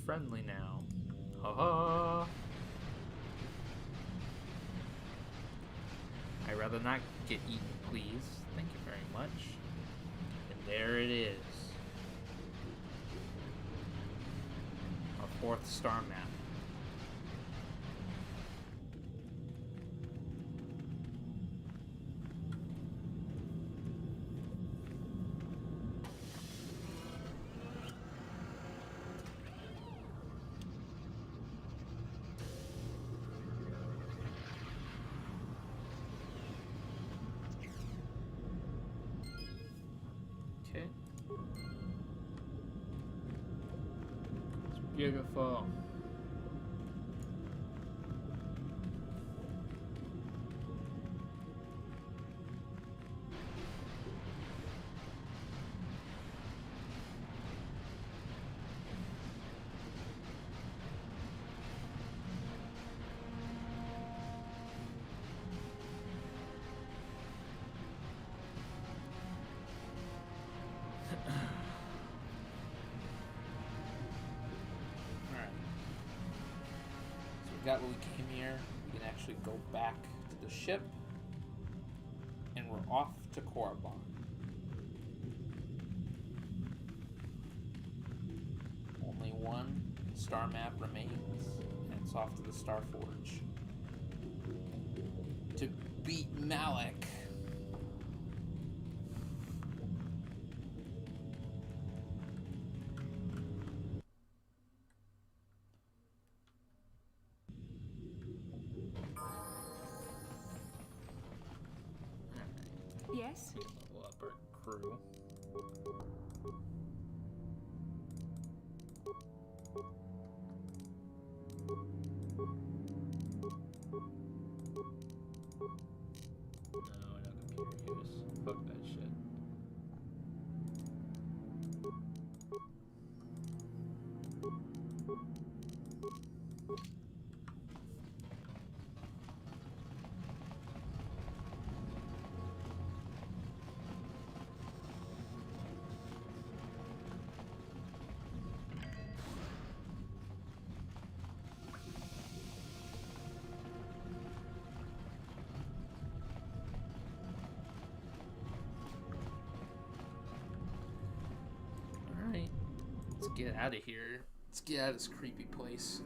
Friendly now. Ha-ha! I'd rather not get eaten, please. Thank you very much. And there it is. 4th star map. Okay. It's beautiful. Got what we came here. We can actually go back to the ship, and we're off to Korriban. Only one star map remains, and it's off to the Star Forge to beat Malik.
Yes?
Level up our crew. No, no computer use. Fuck that shit. Let's get out of here. Let's get out of this creepy place.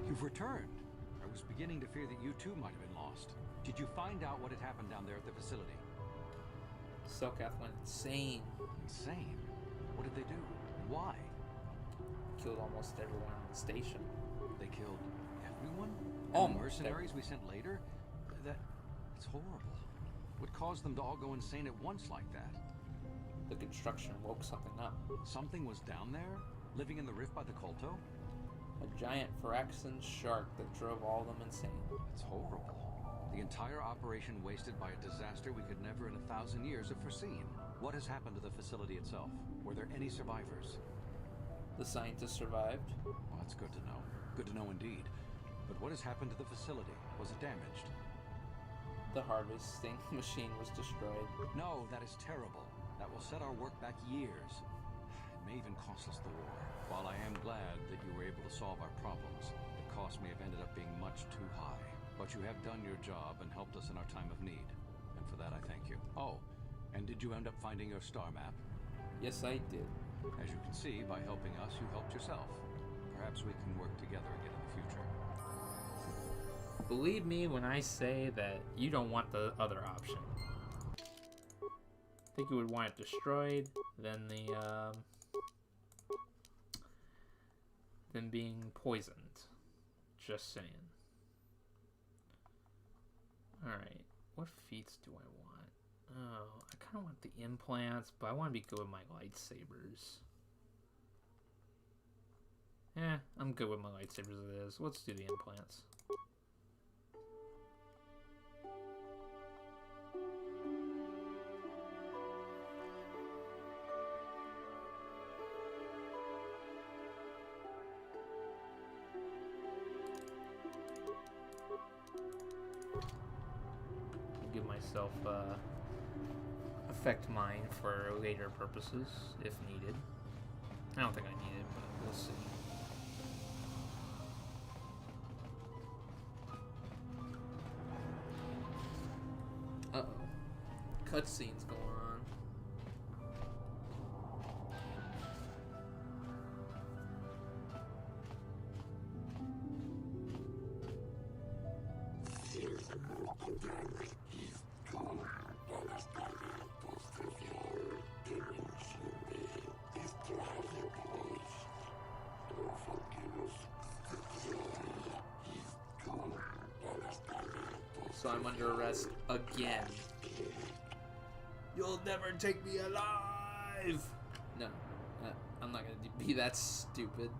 You've returned. I was beginning to fear that you too might have been lost. Did you find out what had happened down there at the facility?
Selkath went insane.
Insane? What did they do? Why?
Killed almost everyone on the station.
They killed everyone?
Almost.
And the mercenaries we sent later? It's horrible. What caused them to all go insane at once like that?
The construction woke something up.
Something was down there? Living in the rift by the Kolto?
A giant Phyrexian shark that drove all of them insane.
It's horrible. The entire operation wasted by a disaster we could never in 1,000 years have foreseen. What has happened to the facility itself? Were there any survivors?
The scientists survived.
Well, that's good to know. Good to know indeed. But what has happened to the facility? Was it damaged?
The harvesting machine was destroyed.
No, that is terrible. That will set our work back years. It may even cost us the war. While I am glad that you were able to solve our problems, the cost may have ended up being much too high. But you have done your job and helped us in our time of need. And for that I thank you. Oh, and did you end up finding your star map?
Yes, I did.
As you can see, by helping us, you helped yourself. Perhaps we can work together again in the future.
Believe me when I say that you don't want the other option. I think you would want it destroyed, then than being poisoned. Just saying. Alright, what feats do I want? Oh, I kind of want the implants, but I want to be good with my lightsabers. I'm good with my lightsabers as it is. Let's do the implants. Give myself affect mine for later purposes if needed. I don't think I need it, but we'll see. cutscenes going on. So I'm under arrest again. You'll never take me alive! No, I'm not gonna be that stupid.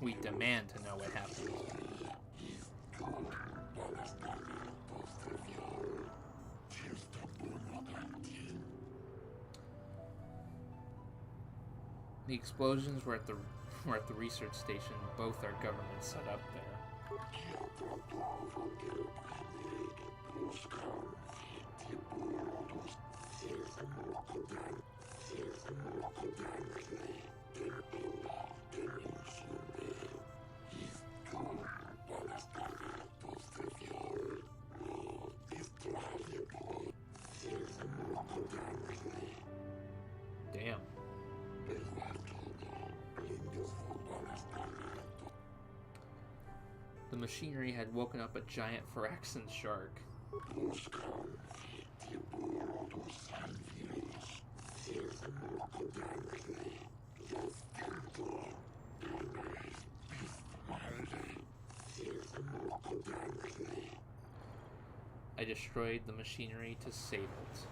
We demand to know what happened. The explosions were at the research station. Both our governments set up there. Damn. The machinery had woken up a giant Phyraxan shark. I destroyed the machinery to save it.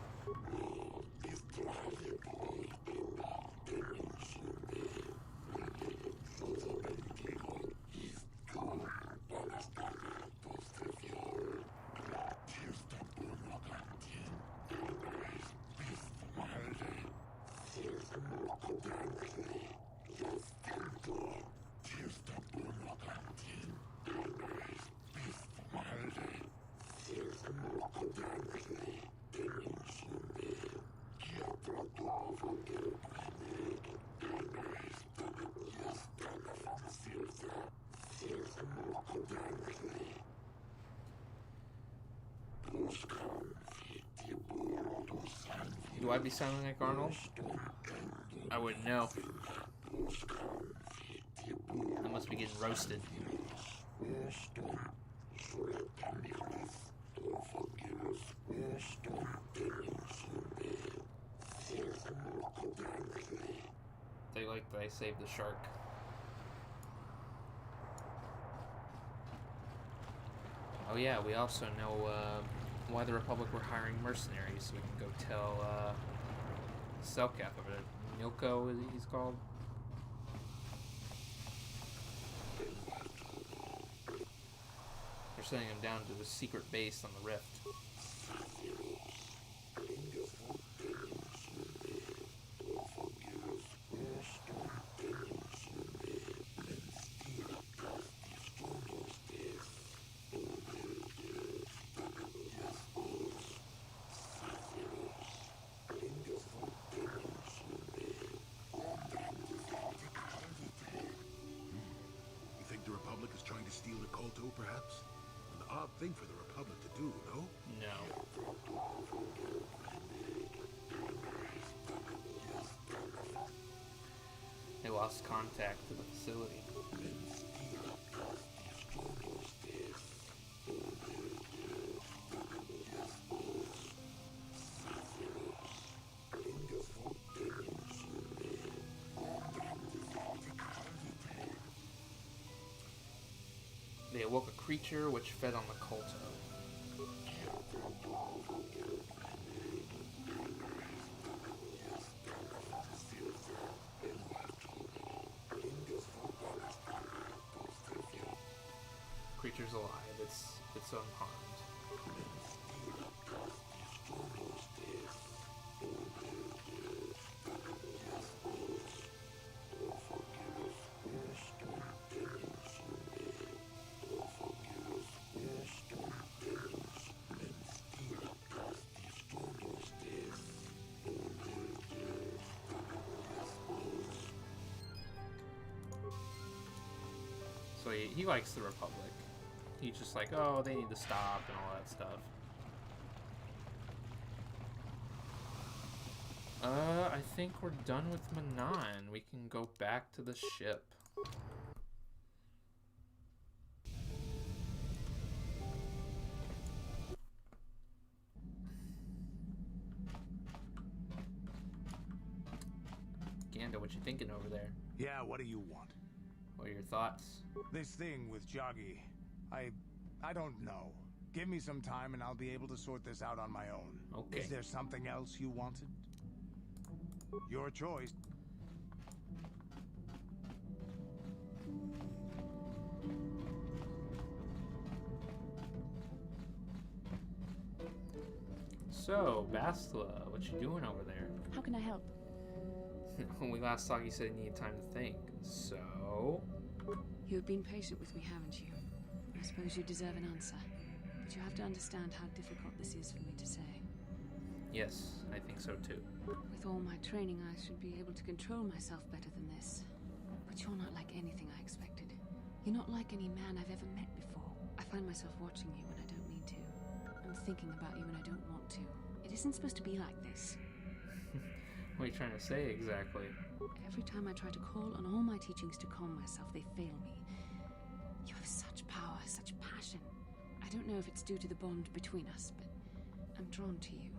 Do I be sounding like Arnold? I wouldn't know. I must be getting roasted. They like that I saved the shark. Oh yeah, we also know why the Republic were hiring mercenaries, so we can go tell Selkath over there. Milko, he's called. They're sending him down to the secret base on the rift.
Steal the Kolto, perhaps? An odd thing for the Republic to do, no?
No. They lost contact to the facility. They awoke a creature which fed on the Kolto. creature's alive. It's unharmed. So he likes the Republic. He's just like, oh, they need to stop and all that stuff. I think we're done with Manaan. We can go back to the ship. Ganda, what you thinking over there?
Yeah, what do you want?
What are your thoughts?
This thing with Jagi, I don't know. Give me some time and I'll be able to sort this out on my own.
Okay.
Is there something else you wanted? Your choice.
So, Bastila, what you doing over there?
How can I help?
When we last talked, you said you needed time to think. So...
You've been patient with me, haven't you? I suppose you deserve an answer. But you have to understand how difficult this is for me to say.
Yes, I think so too.
With all my training, I should be able to control myself better than this. But you're not like anything I expected. You're not like any man I've ever met before. I find myself watching you when I don't need to. I'm thinking about you when I don't want to. It isn't supposed to be like this.
What are you trying to say exactly?
Every time I try to call on all my teachings to calm myself, they fail me. You have such power, such passion. I don't know if it's due to the bond between us, but I'm drawn to you.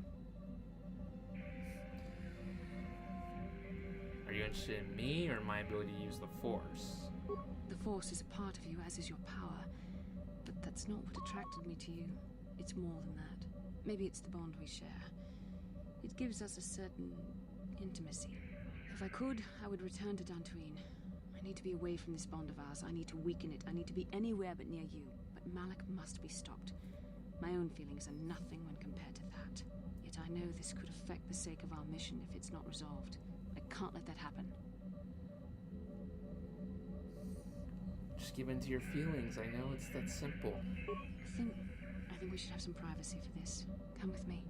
Are you interested in me or my ability to use the Force?
The Force is a part of you, as is your power. But that's not what attracted me to you. It's more than that. Maybe it's the bond we share. It gives us a certain intimacy. If I could, I would return to Dantooine. I need to be away from this bond of ours. I need to weaken it. I need to be anywhere but near you. But Malak must be stopped. My own feelings are nothing when compared to that. Yet I know this could affect the sake of our mission if it's not resolved. I can't let that happen.
Just give in to your feelings. I know it's that simple.
I think we should have some privacy for this. Come with me.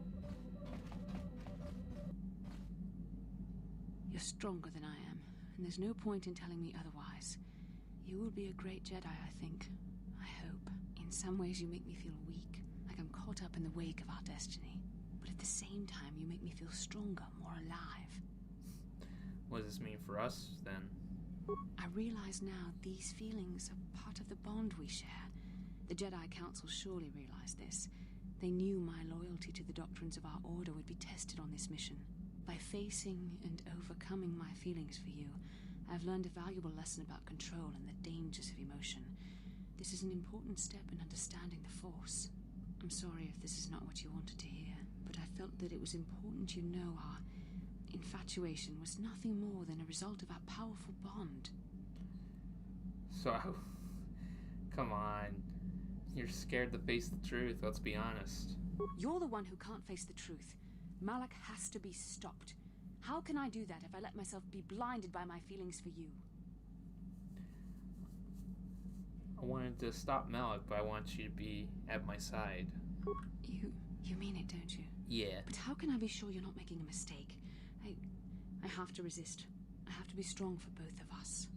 You're stronger than I am, and there's no point in telling me otherwise. You will be a great Jedi, I think. I hope. In some ways you make me feel weak, like I'm caught up in the wake of our destiny. But at the same time, you make me feel stronger, more alive.
What does this mean for us, then?
I realize now these feelings are part of the bond we share. The Jedi Council surely realized this. They knew my loyalty to the doctrines of our order would be tested on this mission. By facing and overcoming my feelings for you, I've learned a valuable lesson about control and the dangers of emotion. This is an important step in understanding the Force. I'm sorry if this is not what you wanted to hear, but I felt that it was important you know our infatuation was nothing more than a result of our powerful bond.
So, come on. You're scared to face the truth, let's be honest.
You're the one who can't face the truth. Malak has to be stopped. How can I do that if I let myself be blinded by my feelings for you?
I wanted to stop Malak, but I want you to be at my side.
You mean it, don't you?
Yeah.
But how can I be sure you're not making a mistake? I have to resist. I have to be strong for both of us.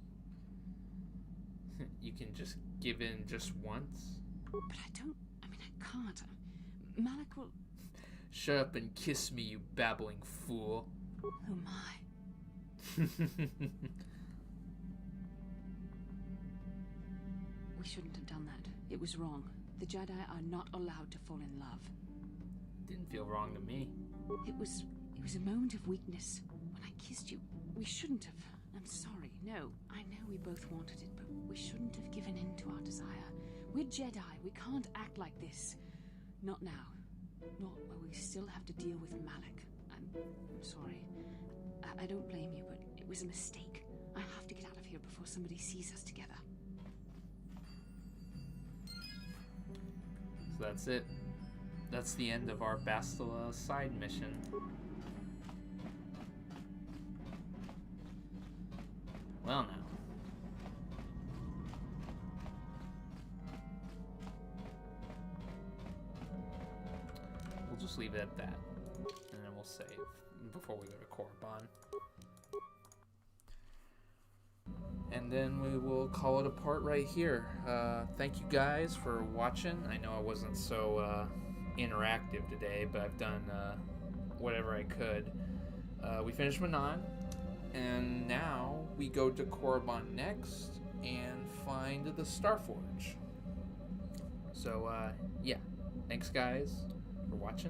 You can just give in just once?
But I can't. Malak will...
Shut up and kiss me, you babbling fool.
Oh my. We shouldn't have done that. It was wrong. The Jedi are not allowed to fall in love.
Didn't feel wrong to me.
It was a moment of weakness. When I kissed you, we shouldn't have. I'm sorry. No, I know we both wanted it, but we shouldn't have given in to our desire. We're Jedi. We can't act like this. Not now. Not while we still have to deal with Malak. I'm sorry. I don't blame you, but it was a mistake. I have to get out of here before somebody sees us together.
that's it. That's the end of our Bastila side mission. Well, now. We'll just leave it at that. And then we'll save before we go to Korriban. And then we will call it a part right here. Thank you guys for watching. I know I wasn't so interactive today, but I've done whatever I could. We finished Manaan, and now we go to Korriban next and find the Starforge. So, yeah. Thanks, guys, for watching.